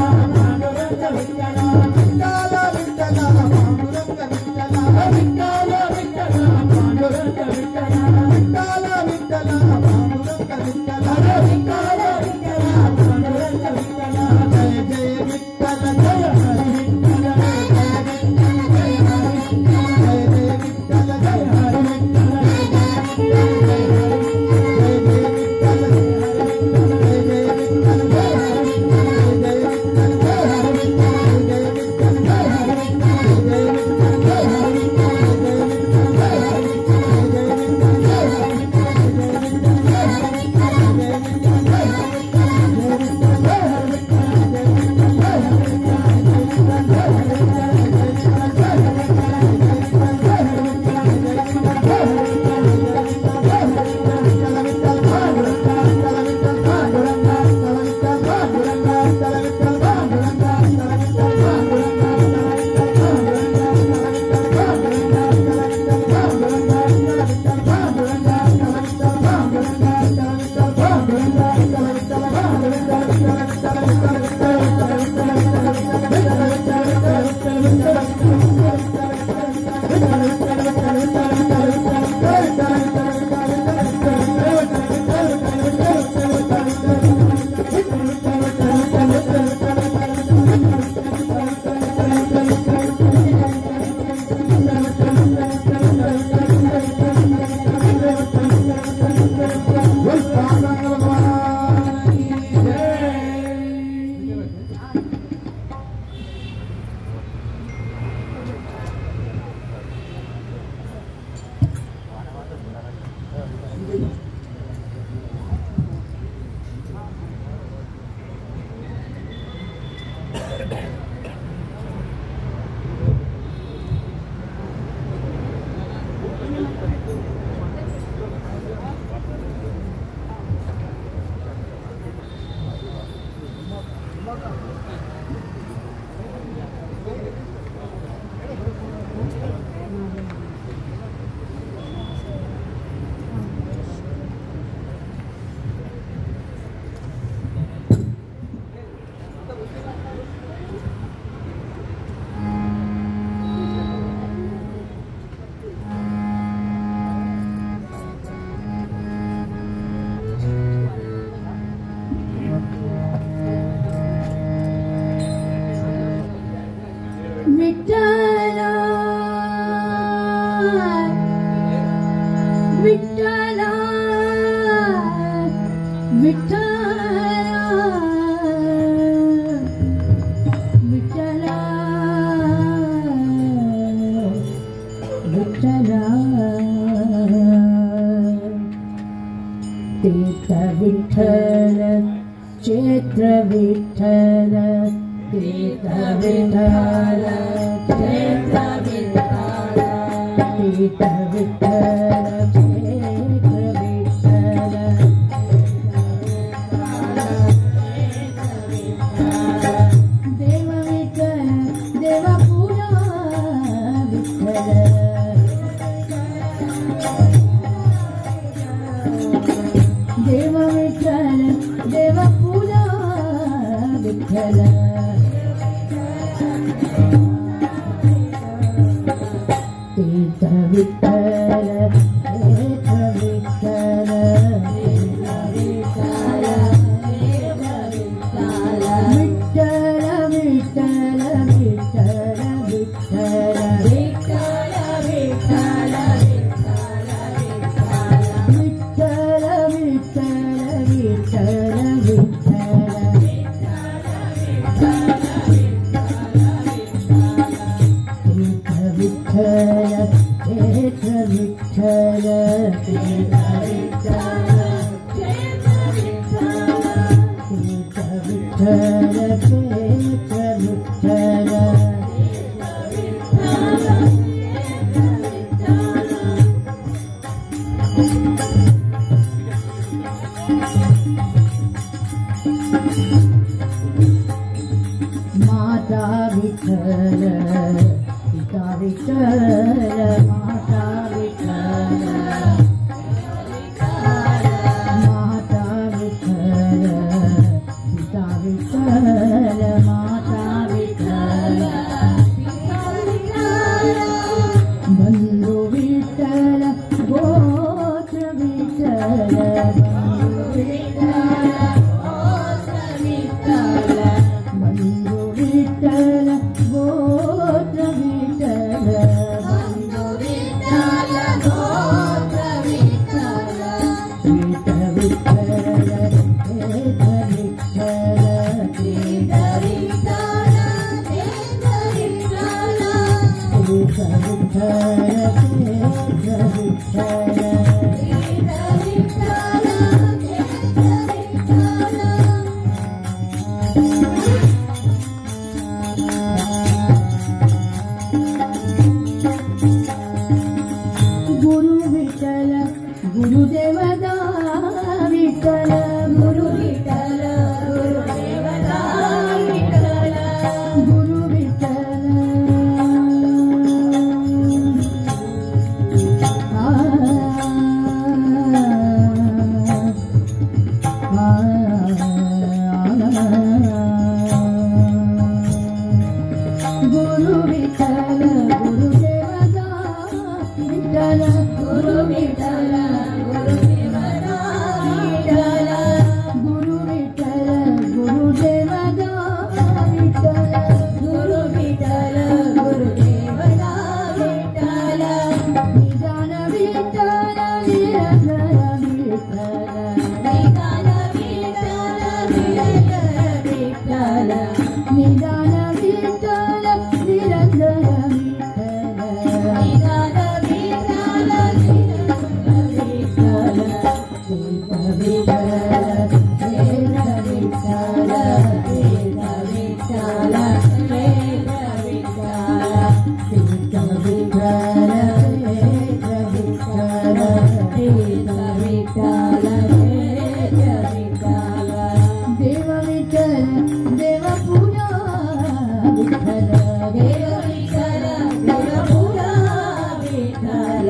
क्षेत्र विठ्ठल तीर्थ विठ्ठल क्षेत्र विठ्ठल तीर्थ विठ्ठल क्षेत्र विठ्ठल देव विठ्ठल देव पुरा विठ्ठल देव विठ्ठल देव पुरा विठ्ठल तीर्थ विठ्ठल क्षेत्र विठ्ठल विठ्ठल विठ्ठल विठ्ठल विठ्ठल माता विठ्ठल पिता विठ्ठल माता विठ्ठल माता विठ्ठल पिता विठ्ठल माता विठ्ठल बंधु विठ्ठल गोत्र विठ्ठल बंधु विठ्ठल गोत्र विठ्ठल बंधु विठ्ठल गोत्र विठ्ठल तीर्थ विठ्ठल तीर्थ विठ्ठल तीर्थ विठ्ठल तीर्थ विठ्ठल तीर्थ विठ्ठल तीर्थ विठ्ठल गुरुदेवदा विठ्ठल गुरु विठ्ठल गुरुदेवदा विठ्ठल गुरु विठ्ठल गुरु विठ्ठल गुरुदेवदा विठ्ठल गुरु विठ्ठल निदान विठ्ठल निरंतर देव विठ्ठल देव पुरा विठ्ठल देव विठ्ठल देव पुरा विठ्ठल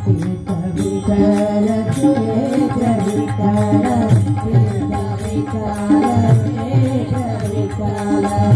तीर्थ विठ्ठल तीर्थ विठ्ठल तीर्थ विठ्ठल तीर्थ विठ्ठल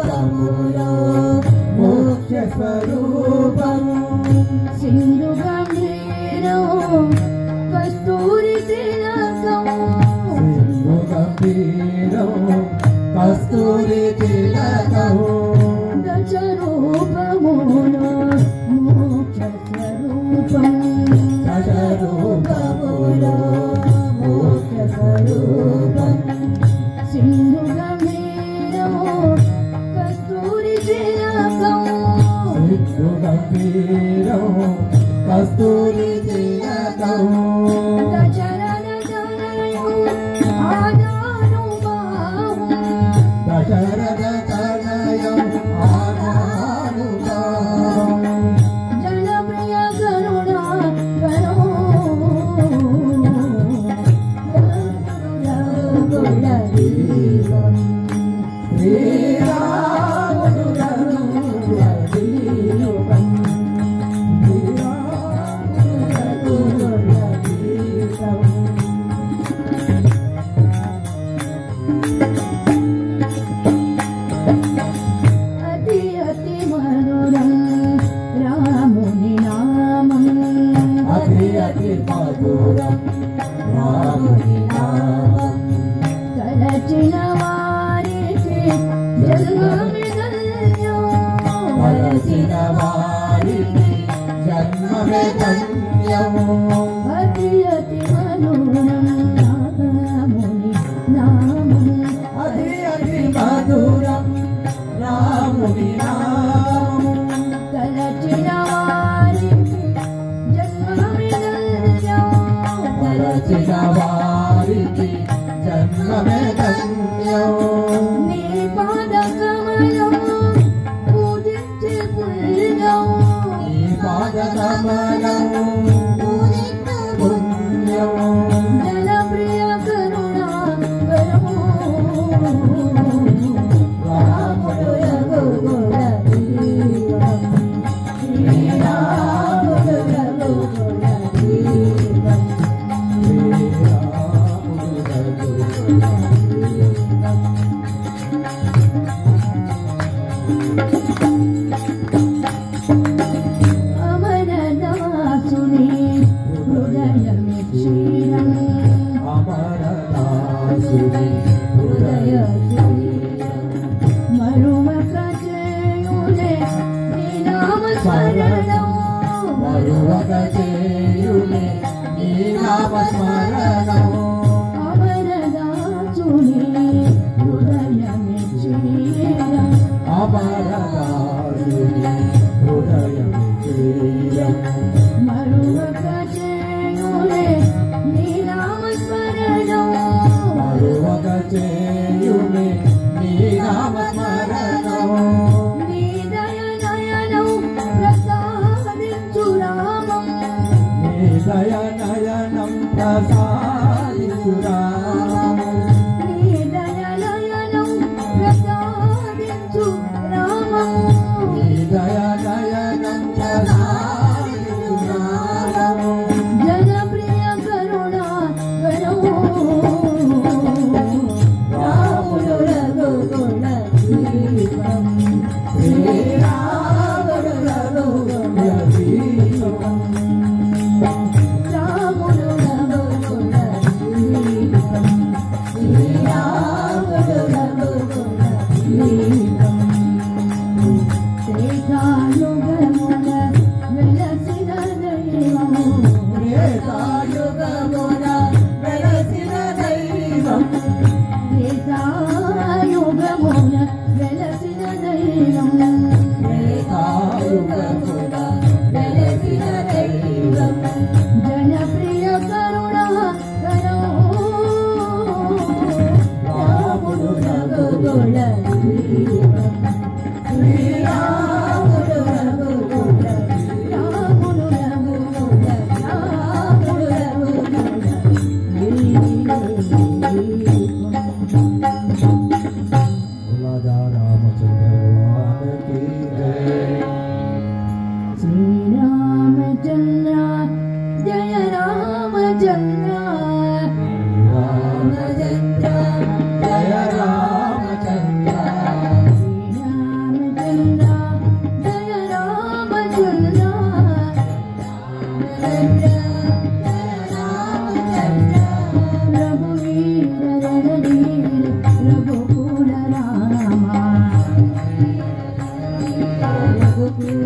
Swamula తిలకము దశరూపములో మోక్ష స్వరూపం దశరూపములో మోక్ష స్వరూపం సింధు గంభీరము కస్తూరి తిలకం సింధు గంభీరము కస్తూరి తిలకం దశరథ తనయు ఆదానుభావం దశరథ తనయం ఆనానుభావం జనప్రియ కరుణాకరో రఘుకులదీపం శ్రీరాముడు రఘుకులదీపం అతి అతి మధురం రాముని నామం అతి అతి మధురం రాముని నామం తలచిన వారికి జన్మమిదల్యం వలసిన వారికి జన్మమే ధన్యం అతి అతి మధురం రాముని నామం అతి అతి మధురం రాముని నామం తలచిన వారికి జన్మమిదల్యం వలసిన వారికి జన్మమే ధన్యం నీ పాద కమలం పూజించే పుణ్యం ఈ పాద కమలం పుణ్యం జనప్రియ కరుణాకరము రాముడు రఘుకులదీపం శ్రీరాముడు రఘుకులదీపం అమరదాసుని హృదయమి క్షీరం అమరదాసుని హృదయ క్షీరం మరుమక చేయునే నీ నామ స్మరణం మరువక చేయునే నీ నామ స్మరణం అమరదాసుని హృదయమి క్షీరం అమరదాసుని హృదయం క్షీరం మరువక చేయునే నీ నామ స్మరణం మరువక చేయునే నీ నామ స్మరణం నీ దయ నయనం ప్రసాదించు రామం నీ దయ నయనం ప్రసాదించు రామం నీ దయ నయనం ప్రసాదించు రామం నీ దయ నయనం ప్రసాదించు రామం జనప్రియ కరుణాకరము రాముడు రఘుకులదీపం శ్రీరాముడు రఘుకులదీపం రాముడు రఘుకులదీపం శ్రీరాముడు రఘుకులదీపం త్రేతాయుగమున వెలసిన దైవము త్రేతాయుగమున వెలసిన దైవం త్రేతాయుగమున వెలసిన దైవం త్రేతాయుగమున వెలసిన దైవం జనప్రియ కరుణాకరో రాముడు రఘుకులదీపం శ్రీరాముడు రాముడు రాముడు राजा रामचंद्र भगवान की जय శ్రీరామచంద్ర జయ రామచంద్ర रामचंद्र जय रामचंद्र శ్రీరామచంద్ర Shiva.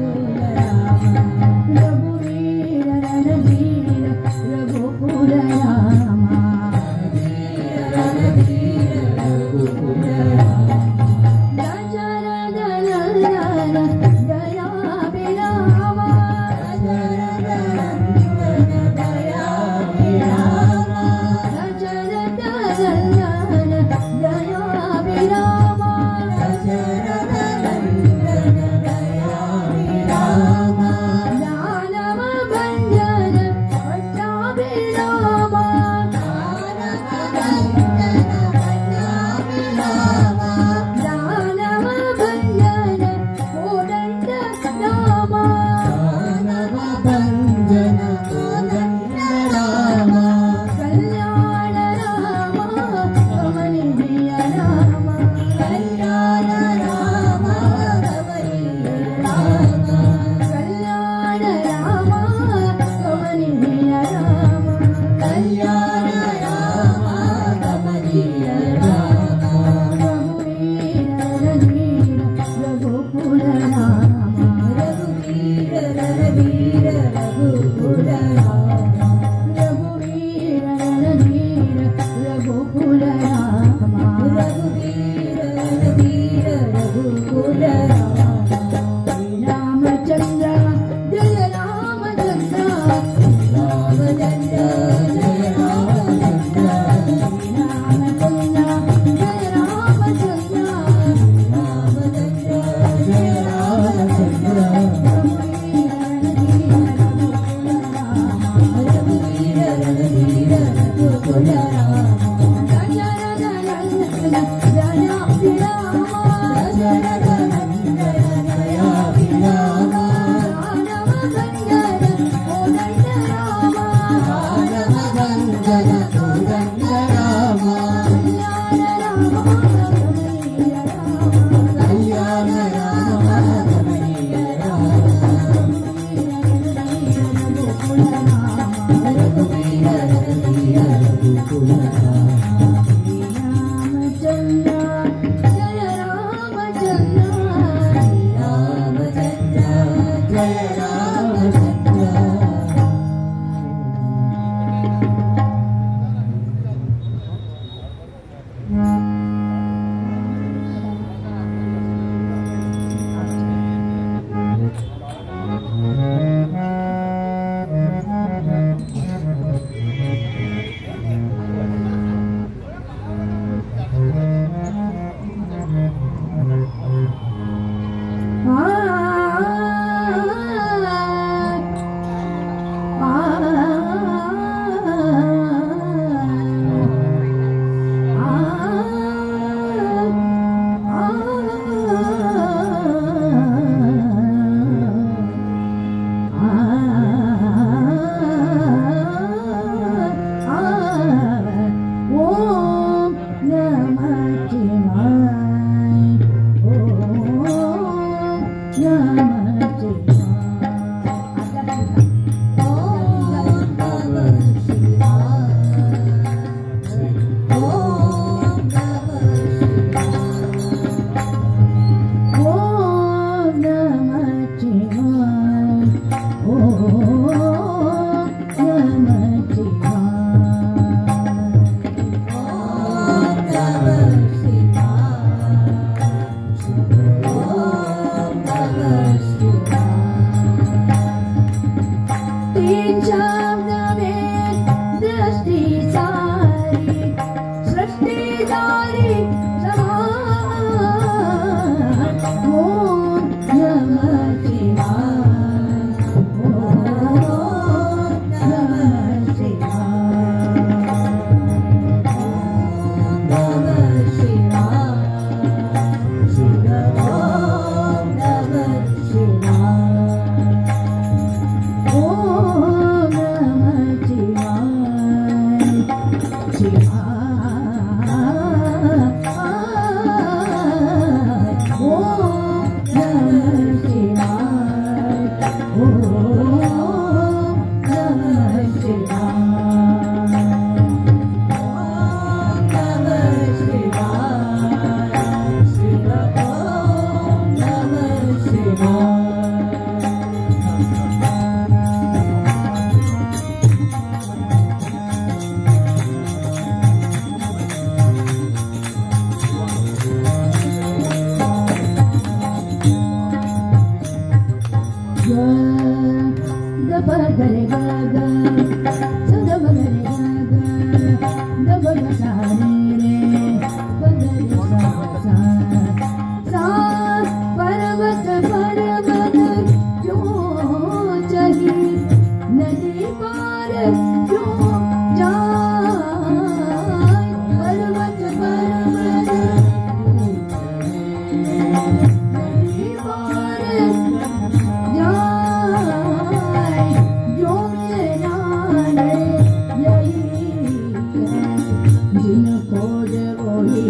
गरे गा गा सद गरे गा गा द ग सा रे ग रे सा सा पर्वत क्यों चली नदी पार क्यों जाए पर्वत नदी पार जाए जो मेरा यही जिनको वही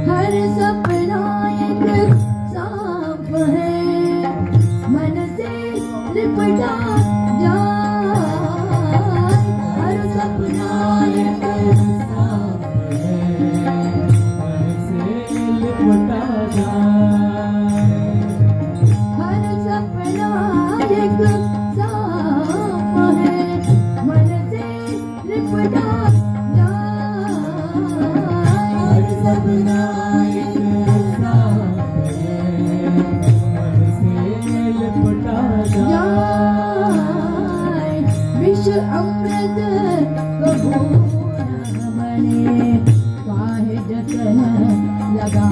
हर सपना एक सांप है मन से लिपटा जाए हर सपना एक सांप है मन से लिपटा जाए हर सपना एक सांप है मन से लिपटा सपना एक सांप है मन से लिपटा जाए विष अमृत कबू न बने काहे जतन लगा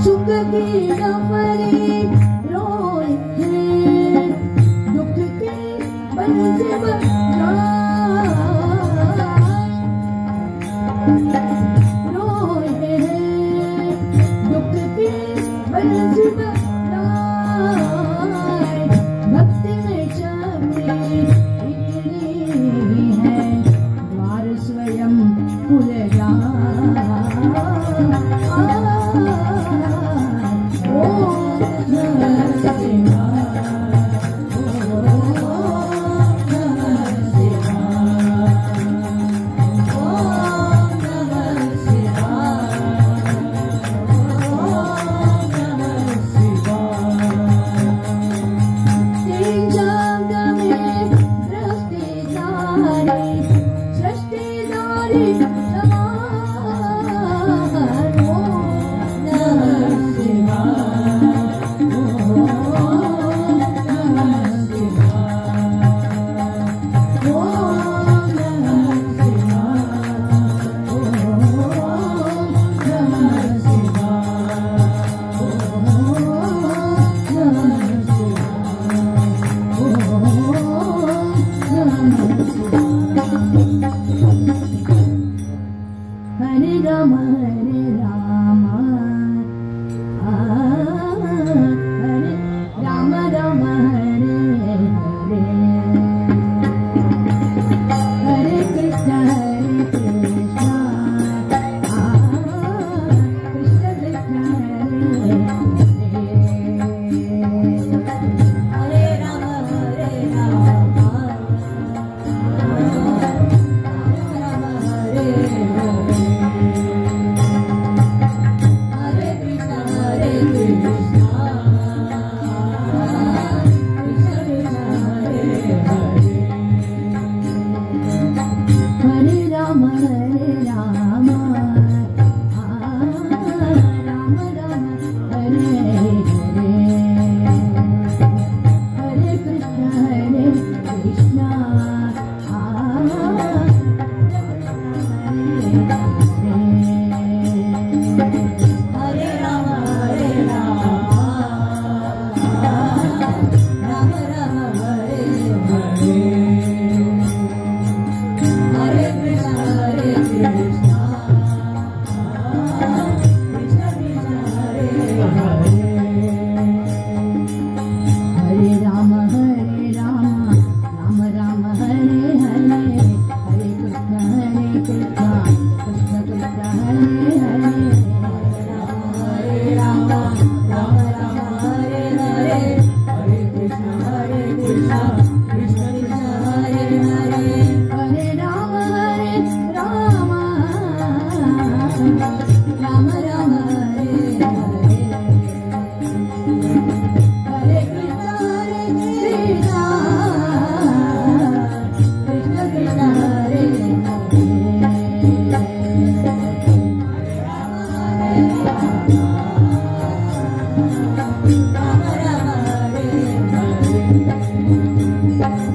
सुख की डफरी रोए हैं दुख की बंसी रोए हैं दुख की बंसी भक्ति में चमड़ी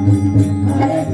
Hare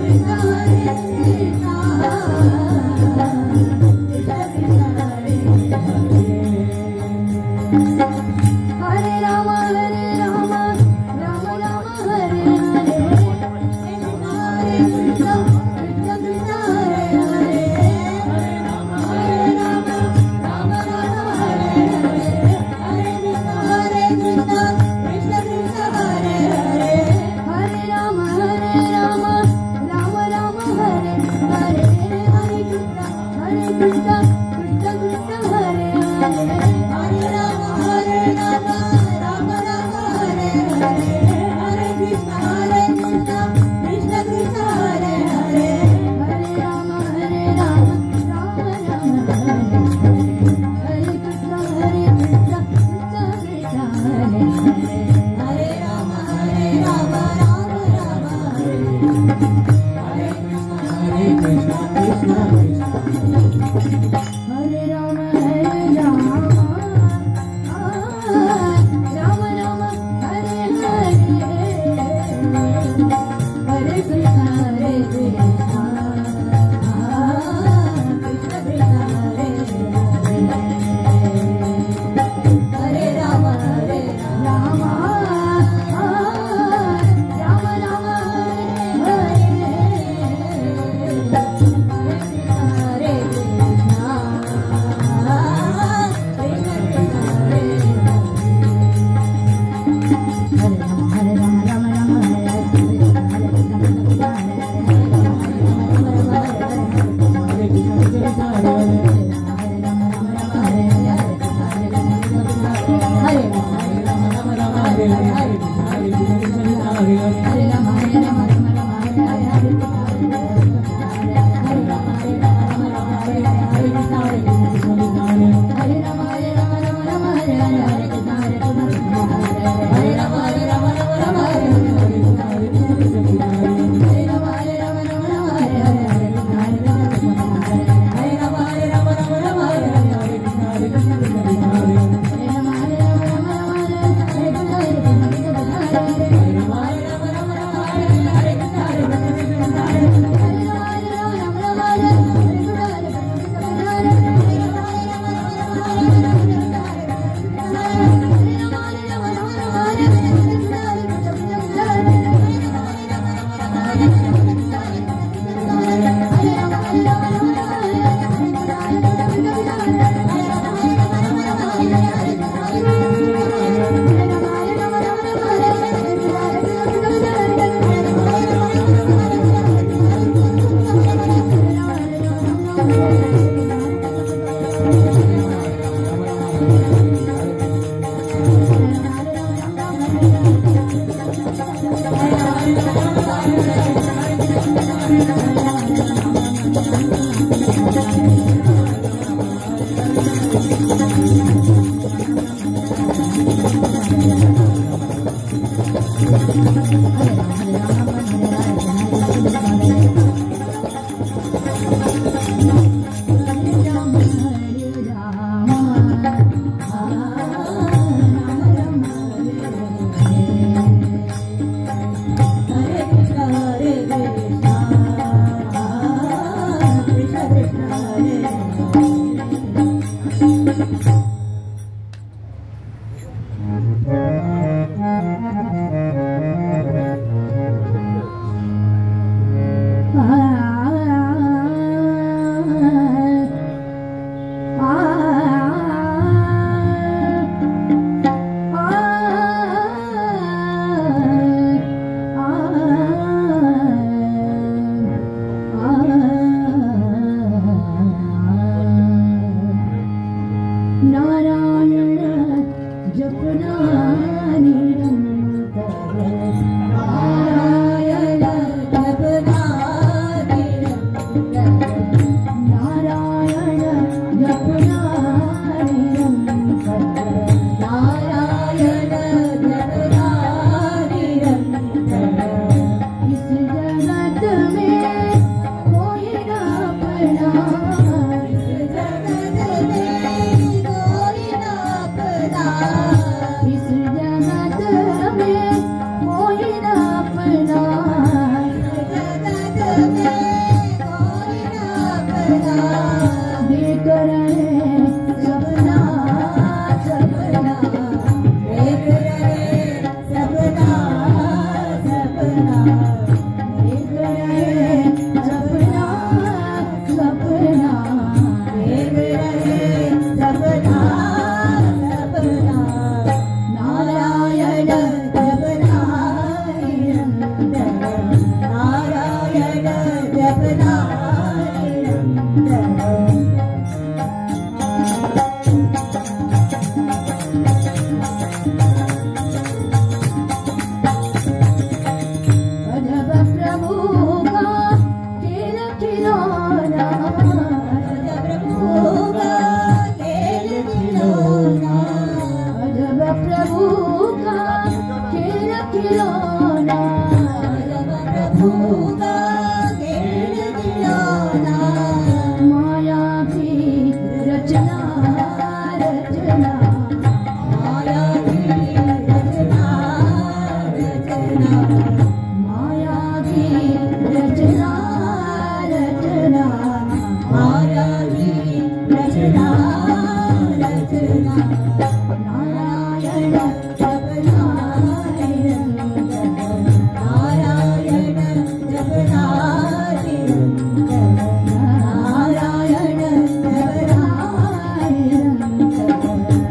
होगा खेल खिलौना माया की रचना रचना माया की रचना रचना माया की रचना रचना माया की रचना रचना नारायण जप नारायण नारायण जप नारायण नारायण जप नारायण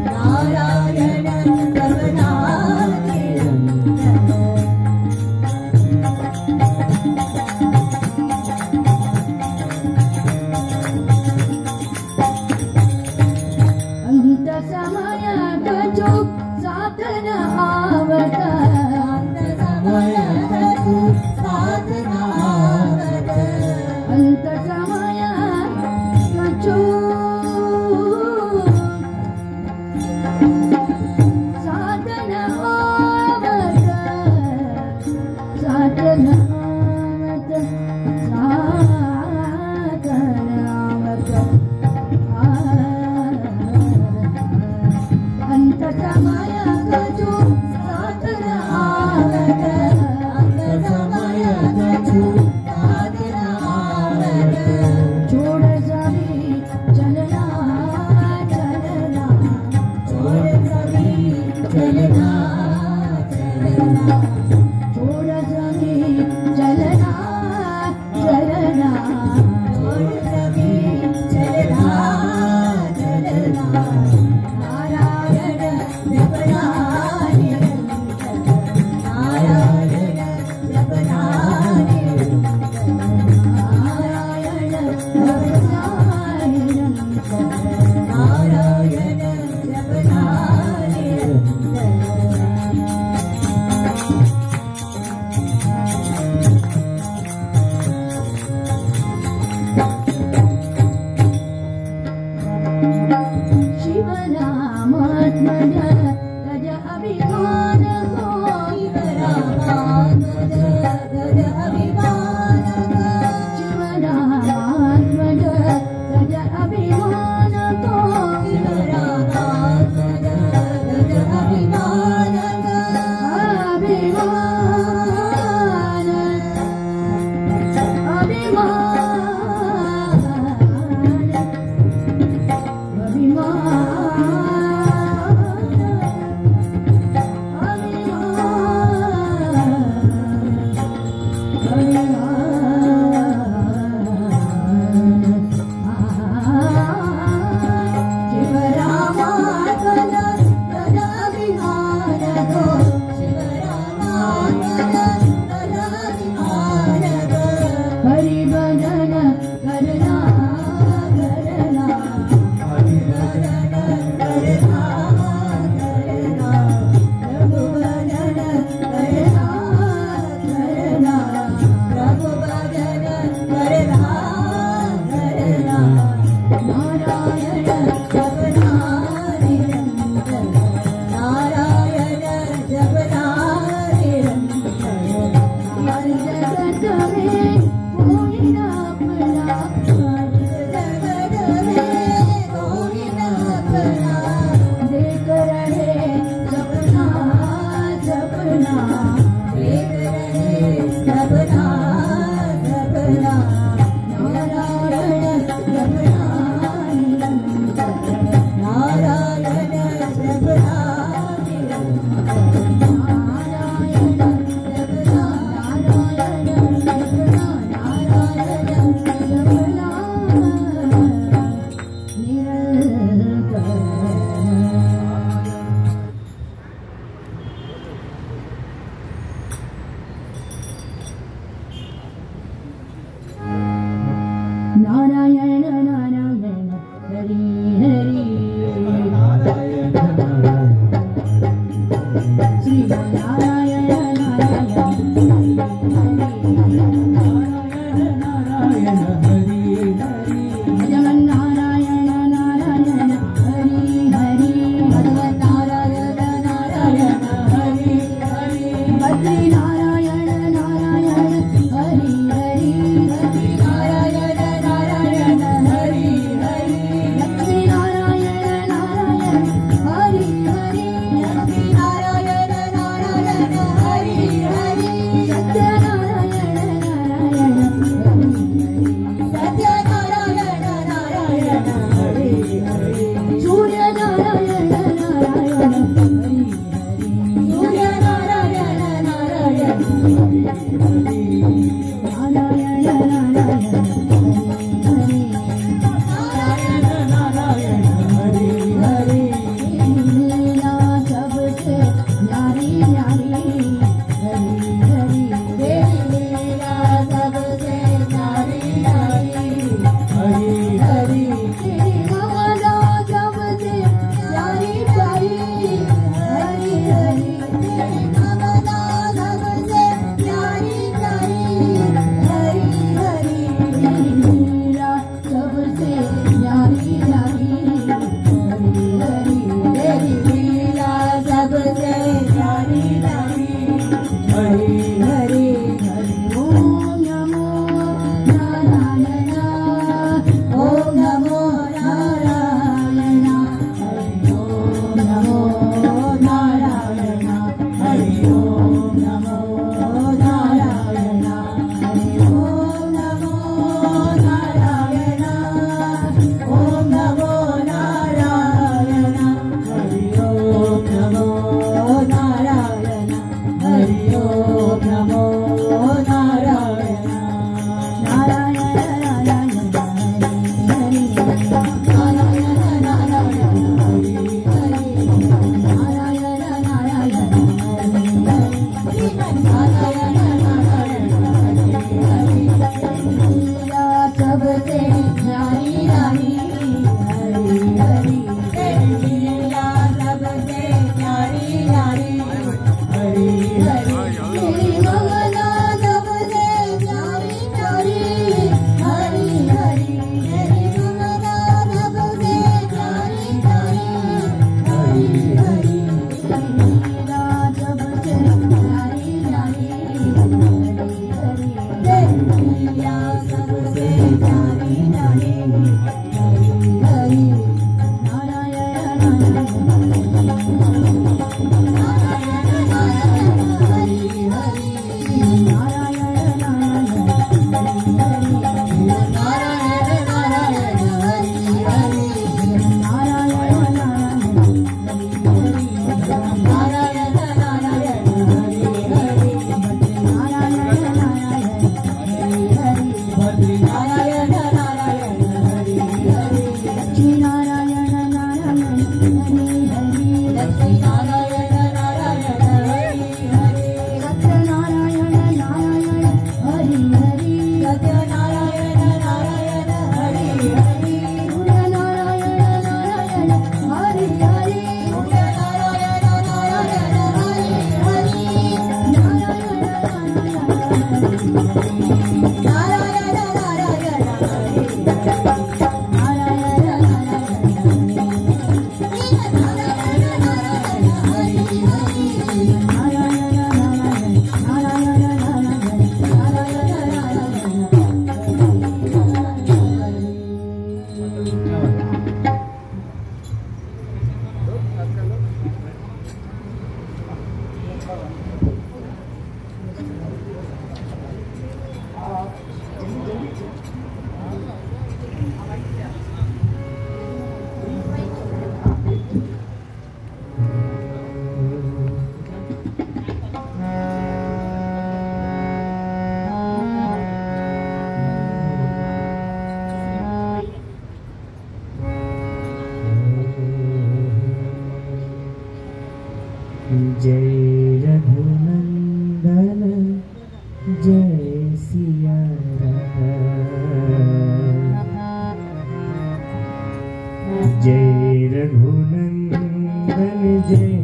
नारायण जप नारायण अंत समय कछु साधन आवत अंत समय कछु साधन आवत अंत समय कछु साधन आवत साधन आवत साधन आवत अंत समय कछु साधन आवत अंत समय कछु साधन आवत छोड़ सभी चलना चलना छोड़ सभी चलना चलना छोड़ सभी चलना चलना छोड़ सभी चलना चलना नारायण जप नारायण नारायण जप नारायण नारायण जप नारायण नारायण जप नारायण शिव रामात्मज गज अभिमान को शिव रामात्मज गज अभिमान को शिव रामात्मज गज अभिमान को शिव रामात्मज गज अभिमान को अभिमान हरि भजन करना करना हरि भजन करना करना प्रभु भजन करना करना प्रभु भजन करना करना नारायण जप नारायण नारायण जप नारायण हर जगत में कोई न अपना हर जगत में कोई न अपना देख रहे सपना सपना देख रहे सपना सपना नारायण जप नारायण नारायण जप नारायण नारायण जप नारायण जप नारायण जप निरंतर नारायण नारायण हरि हरि श्री नारायण नारायण भगवान नारायण नारायण हरि हरि भगवान नारायण नारायण हरि हरि बद्री नारायण नारायण जय रघुनंदन जय सिया राम। जय रघुनंदन जय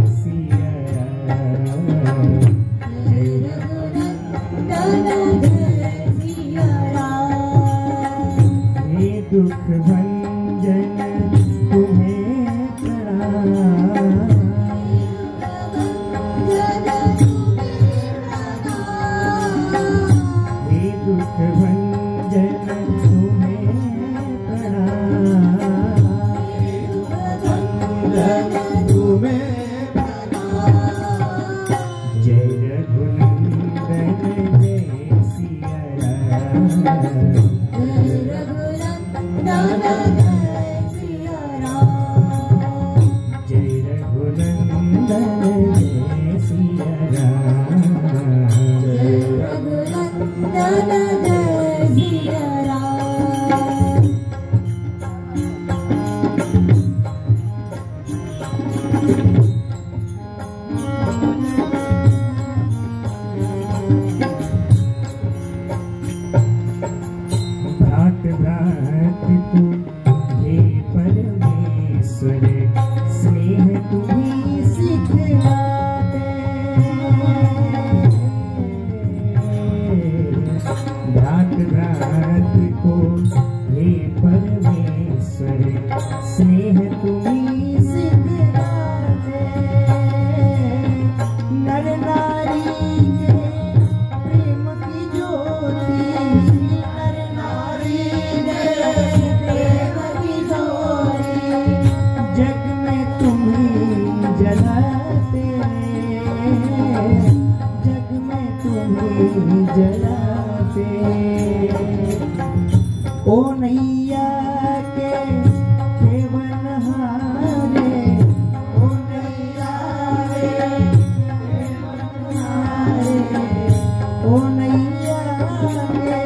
सिया राम। जय रघुनंदन जय सिया राम। हे दुख भंजन तुम्हें प्रणाम। Jai भ्रात भ्रात तू हे परमेश्वर स्नेह तुम्ही सिखलाते भ्रात भ्रात को हे परमेश्वर स्नेह तुम्ही सिखलाते नर नारी के प्रेम की ज्योति नर नारी के प्रेम की ज्योति जग में तुम्हें जलाते जग में तुम्हें जलाते ओ नैया के केवल हारे ओ नैया के केवल हारे ओ नैया के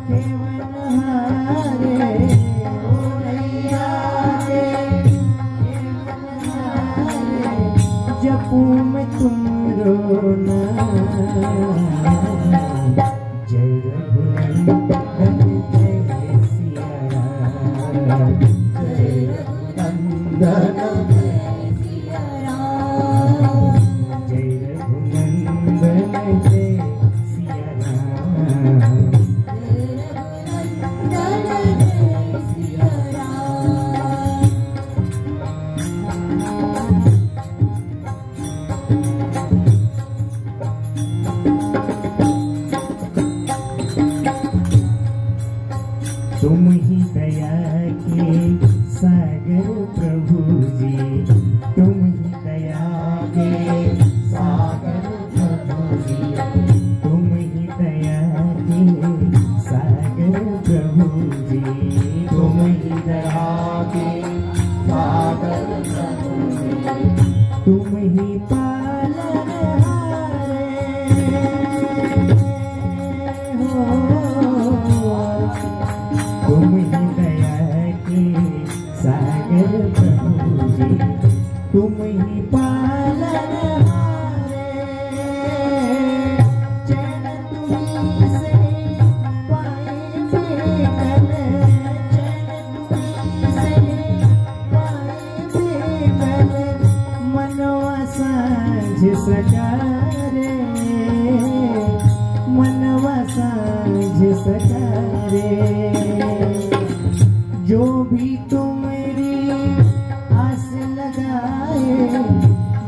केवल हारे ओ नैया के केवल हारे जपू में तुम रोना जय रघुनंदन जय सिया राम जय रघुनंदन जय सिया राम जय रघुनंदन जय सिया राम तुम ही दया के सागर प्रभु जी तुम ही दया के सागर प्रभु जी तुम ही दया के सागर प्रभु जी तुम ही दया के सागर प्रभु जी तुम ही पालनहारे हो तुम ही दया के सागर प्रभु जी तुम ही पालनहारे चैन तुम्हीं से पाए बेकल चैन तुम्हीं से पाए बेकल मनवा साँझ सकारे मनवा साँझ सकारे जो भी तुम्हारी आस लगाए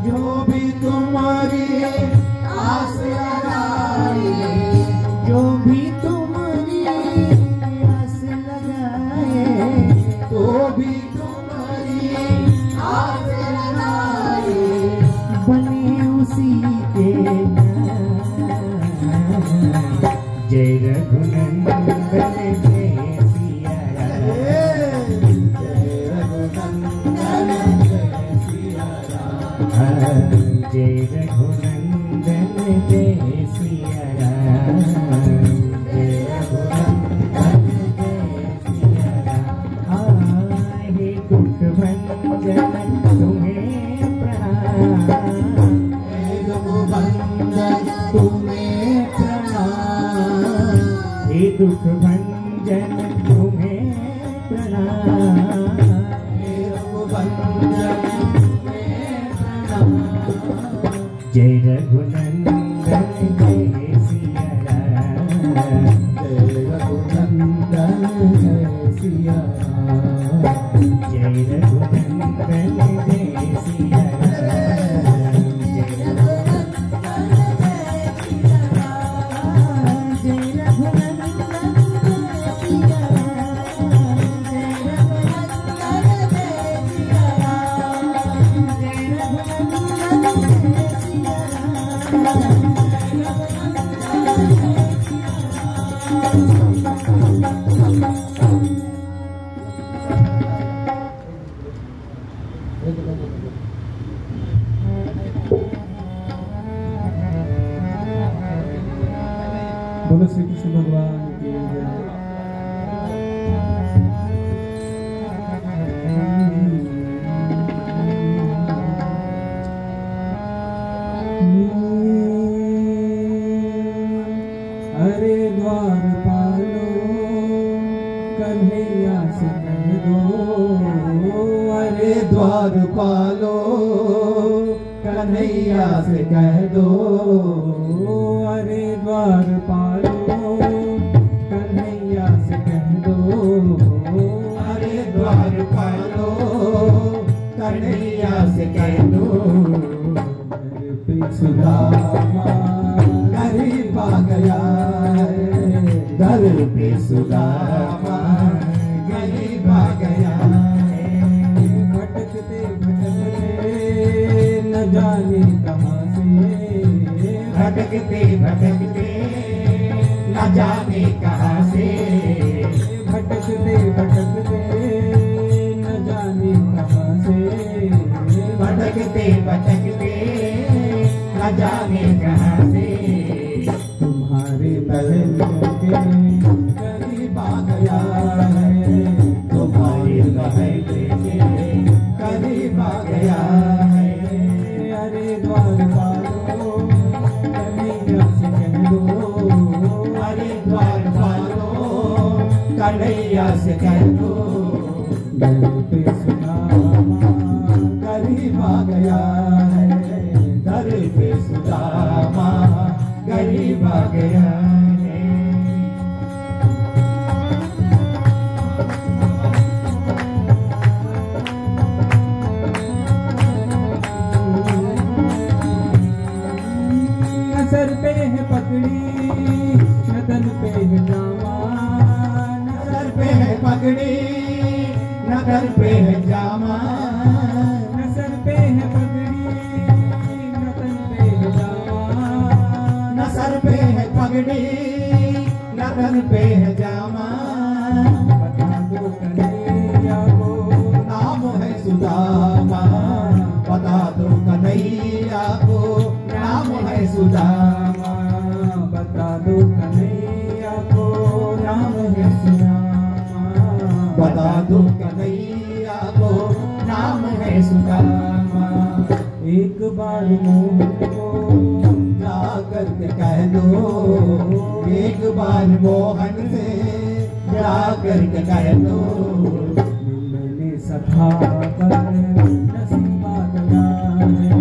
जो भी तुम्हारी आस लगाए जो भी तुम्हारी आस लगाए तो भी तुम्हारी आस लगाए बने उसी के जय रघुनंदन जय सिया राम जय रघुनंदन जय सिया राम जय रघुनंदन जय सिया राम जय रघुनंदन जय सिया राम हे दुख भंजन तुम्हें प्रणाम हे दुख भंजन तुम्हें प्रणाम हे दुख भंजन तुम्हें प्रणाम हे दुख भंजन तुम्हें प्रणाम जय रघुनंदन जय सिया राम जय रघुनंदन जय सिया राम जय रघुनंदन जय सिया राम जय बोलो बोलो श्री कृष्ण भगवान की जय। अरे द्वारपालो कन्हैया से कह दो, अरे द्वारपालो कन्हैया से कह दो, अरे द्वारपालो कन्हैया से कह दो, अरे द्वारपालो कन्हैया से कह दो, सुदामा गरीब आ गया है, घर पे सुदामा गरीब आ गया है, भटकते भटकते न जाने कहाँ से, भटकते भटकते न जाने कहाँ से, भटकते भटकते न जाने कहाँ से, भटकते भटकते न जाने कहाँ से, तुम्हारे महल के करीब आ गया है, तुम्हारे महल के करीब आ गया है, अरे द्वारपालो कन्हैया से कह दो, अरे द्वारपालो कन्हैया से कह दो, घर पे सुदामा करीब आ गया है, दर पे सुदामा गरीब आ गया है। न सर पे है पगड़ी न तन पे है जामा, न सर पे है पगड़ी न घर पे है जामा, न सर पे है पगड़ी न तन पे है जामा, न सर पे है पगड़ी न घर पे है जामा, बता दो कन्हैया को नाम है सुदामा, बता दो कन्हैया को नाम है सुदामा, बता दो कन्हैया को नाम है सुदामा, बता दो कन्हैया को नाम है सुदामा, एक बार मोहन को जा करके कह दो, एक बार मोहन से जा करके कह दो, मिलने सखा पर नसीबा गया है,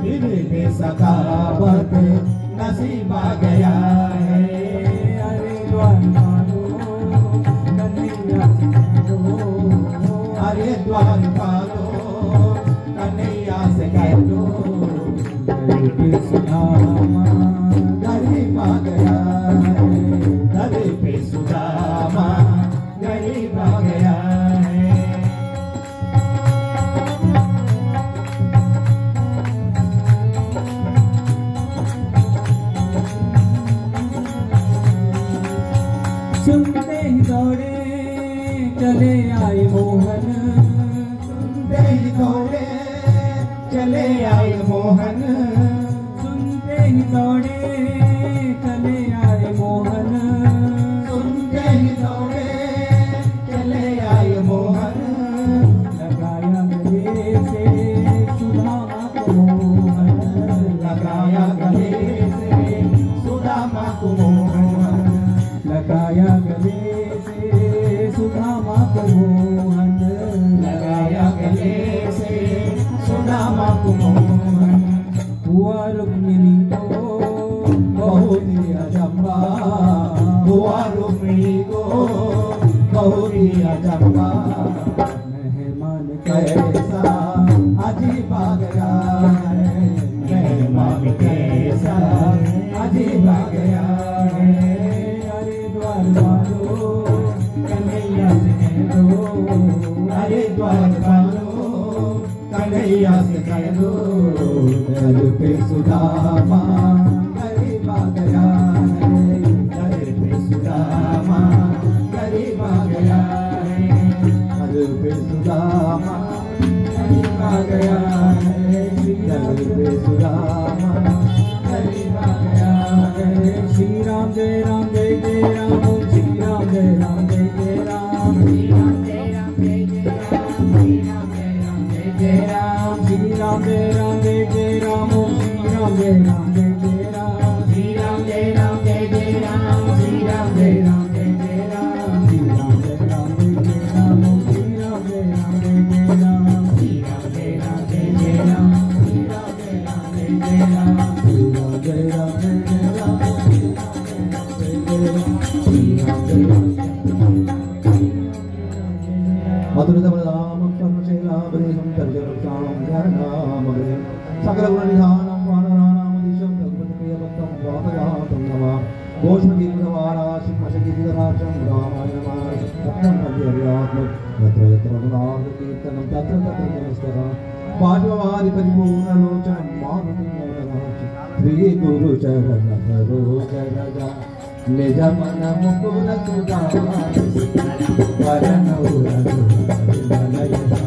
मिलने सखावत नसीब आ गया है, अरे द्वारपालो कन्हैया से कह दो, अरे द्वारपालो कन्हैया से कह दो, घर पे सुदामा गरीब आ गया है, घर पे सुदामा गरीब आ गया है। सुनते ही दौड़े चले आए मोहन, सुनते ही दौड़े चले आए मोहन, सुनते ही दौड़े चले आए मोहन, सुनते ही दौड़े चले आए मोहन, लगाया गले से सुदामा को मोहन, लगाया गले से सुदामा को मोहन, लगाया गले से सुदामा को मोहन, लगाया गले से सुदामा को मोहन, हुआ रुक्मिणी को बहुत ही अचंबा, हुआ रुक्मिणी को बहुत ही अचंबा, मेहमान कैसा अजीब आ गया है, मेहमान कैसा अजीब आ गया है, अरे द्वारपालो कन्हैया से कह दो, अरे द्वारपालो कन्हैया से कह दो, घर पे सुदामा गरीब आ गया है, घर पे सुदामा गरीब आ गया है, घर पे सुदामा गरीब आ गया है, घर पे सुदामा गरीब आ गया है, श्री राम जय राम तुलसीधराक्षं रामायणमाय तत्र मध्यर्यात्मक यत्र यत्र रघुनाथकीर्तनं तत्र तत्र नमस्तः बाष्पवारि परिपूर्णलोचनं मारुतिं नवरहाक्षि श्रीगुरुचरण सरोज रजा निज मन मुकुर सुधारि वरणौ रघुनाथलय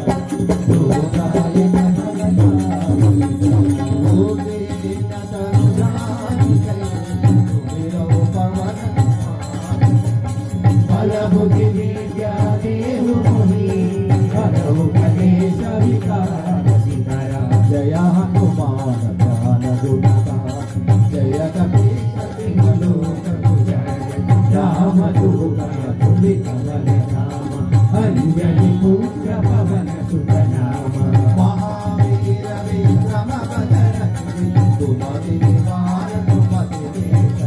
जय हनुमान ज्ञान गुण जय कपीश राम दूत तुलित बल धाम अंजलि पुत्र पवन सुत नाम महावीर विक्रम बदन तुमति निवार तुमति देश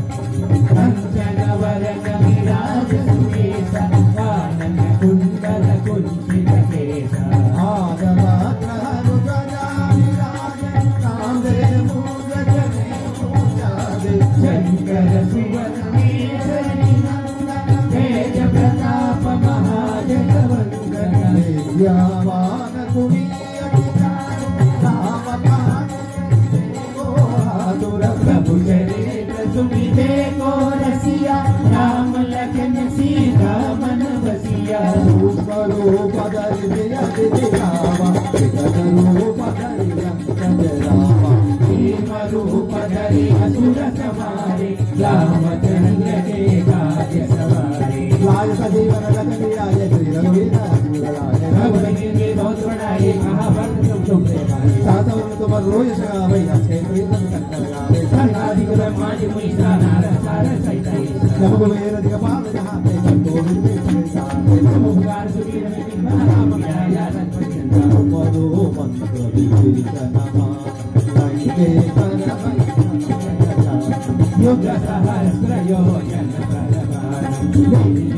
कंचन वरन विराज सुरेश कानन कुंडल कुंचित केश शंकर सुवन तेज प्रताप महाजगवंदन विद्यावान प्रभु चरित्र सुनिते को रसिया राम लखन सीता मन बसिया रूप धरि दिखावा रूप धरि रामा रूप धरि असुर सवारे रामचंद्र के काज सवारे लाल सजीवन रतन आय श्री रघुवीर के बहुत बड़ाई कहा तुम साधव तुम रोज सगावे अच्छे प्रीतम शंकर गावे संगादि ब्रह्मादि मुनि सार सहित नम कुबेर दिगपाल जहाँ ते गोविंद के सारे नम भगवान सुबीर में राम विराया रघुपति मधु मंत्र विभीषणमा लंके युग सहस्र योजन प्रभार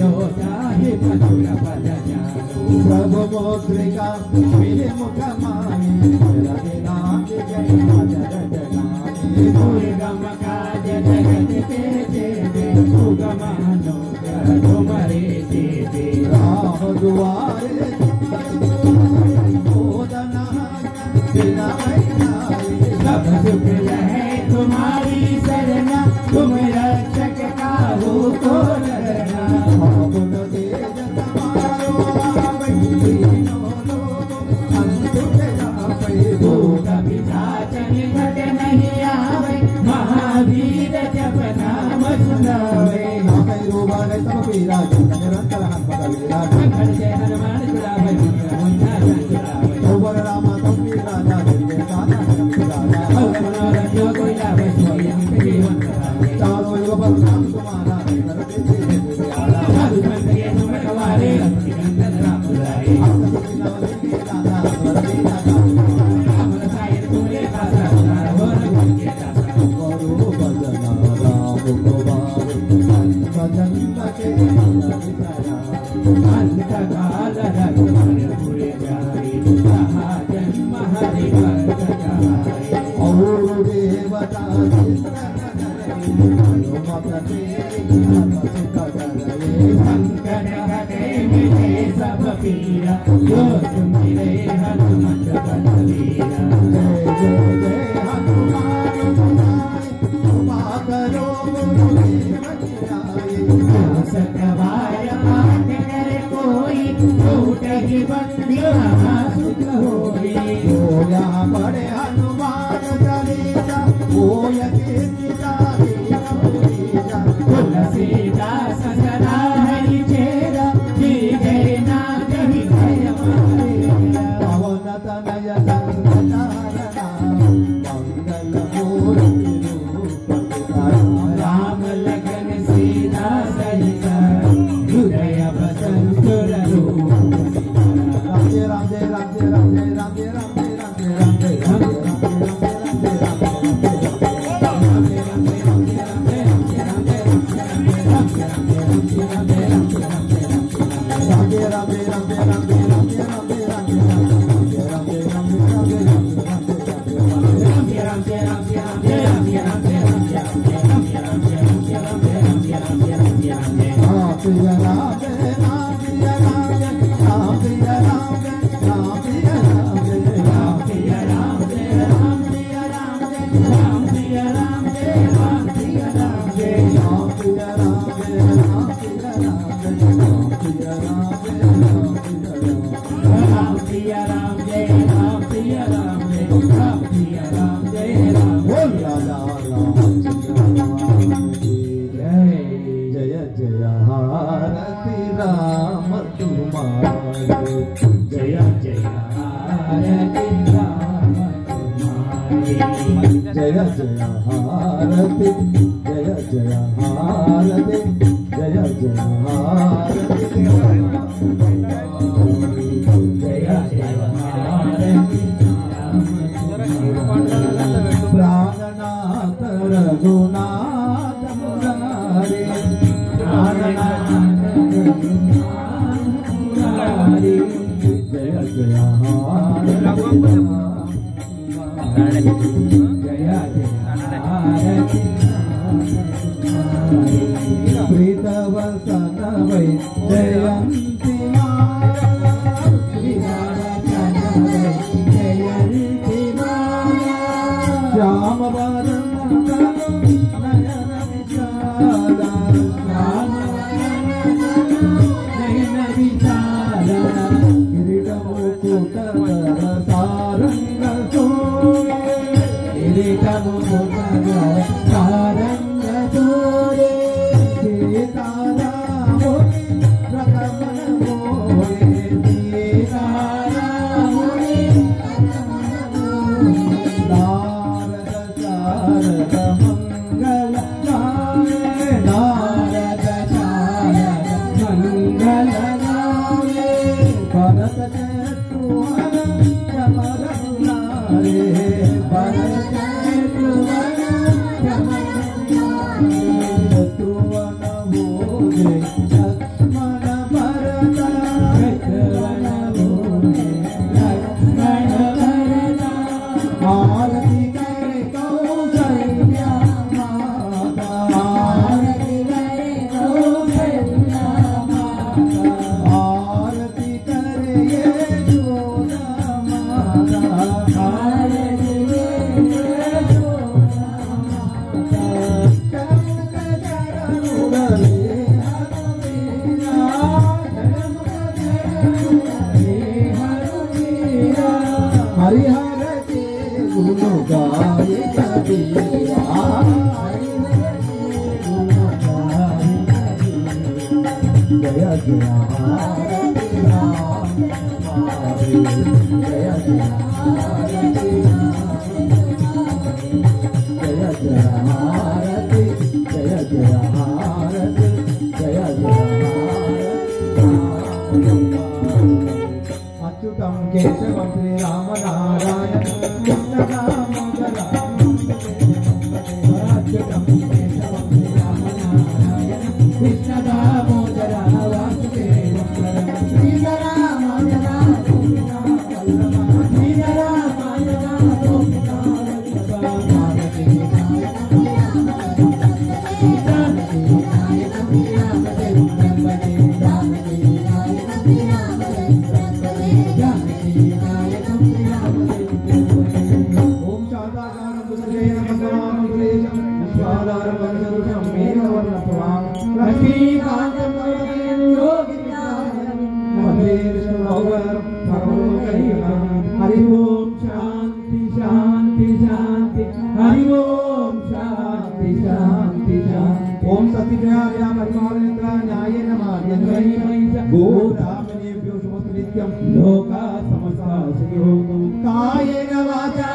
योदाहि मधुर पद जानु प्रभु मोद्रिका मिले मुख माहि रघुनाथ जय जगत नाहि दुर्गम काज जगत के देवे सुगम अनुग्रह तुम्हारे देवे राम दुआरे बोधना बिना सब सुख रहे तुम्हारी शरणा तुम रक्षक काहू को डरना घट नहीं आवे महावीर जब नाम सुनावे जय हनुमान चुरावे राम चारों युग पर नाम तुम्हारा सब पीरा जो सुमिरे हनुमत बलवीरा जय जय हनुमान करो सकवाय आठ कर कोई टूट ही बंदिया सुख होई होया बड़े हनुमान चालीसा होया कीर्तिता तुलसीदास सदा हरि चेरा जी जय नाथ हृदय पवन तनय संगतारणा मंगल मूर्ति रूप राम लखन सीता सहित प्रिय राम जय राम प्रिय राम जय राम प्रिय राम जय राम प्रिय राम जय राम प्रिय राम जय राम प्रिय राम जय राम प्रिय राम जय राम प्रिय राम जय राम प्रिय राम जय राम प्रिय राम जय राम प्रिय राम जय राम प्रिय राम जय राम प्रिय राम जय राम प्रिय राम जय राम बोल राजा जय जय हारति राम तुम्हारे जय जय हारति राम तुम्हारे जय जय हारति जय जय हारति जय जय हारति जय जय हारति प्राणनाथ रघुनाथ मुरारे प्राणनाथ मुरारे जय जय हारति जय जय हारति प्रीतवसन वै जयंती माला प्रीतवसन वै जयंती माला श्याम वरण नयन विशाला श्याम नयन विशाला किरीट मुकुट सारंग सोरे किरीट मुकुट सारंग सोरे सीताराम रघुवन मोरे सीताराम नारद शारद मंगल गाये नारद शारद मंगल गाये भरत शत्रुघ्न चमर दुलारे भरत शत्रुघ्न चमर शत्रुघ्न भोजे लक्ष्मण भरत शत्रुघ्न भोजे लक्ष्मण भरत आरती करे कौशल्या माता आरती करे कौशल्या माता आरती करे यशोदा माता आरती करे यशोदा माता हरिहर के गुण गाय कबीरा जय जय हारति राम जय जय हारति जय जय हारति जय जय हारति जय जय अच्युतं केशवं श्री राम नारायण अच्युतं केशवं श्री राम नारायण कृष्ण दामोदर वासुदेवं श्री राम गोपिका हरि ओम शांति शांति शांति हरि ओम शांति शांति शांति ओम सत्यज्ञान परिमाणेन्द्र न्यायेन मार्गेण गोरामनेभ्यो शुभनित्यं लोका समस्ता सुखिनो कायेन वाचा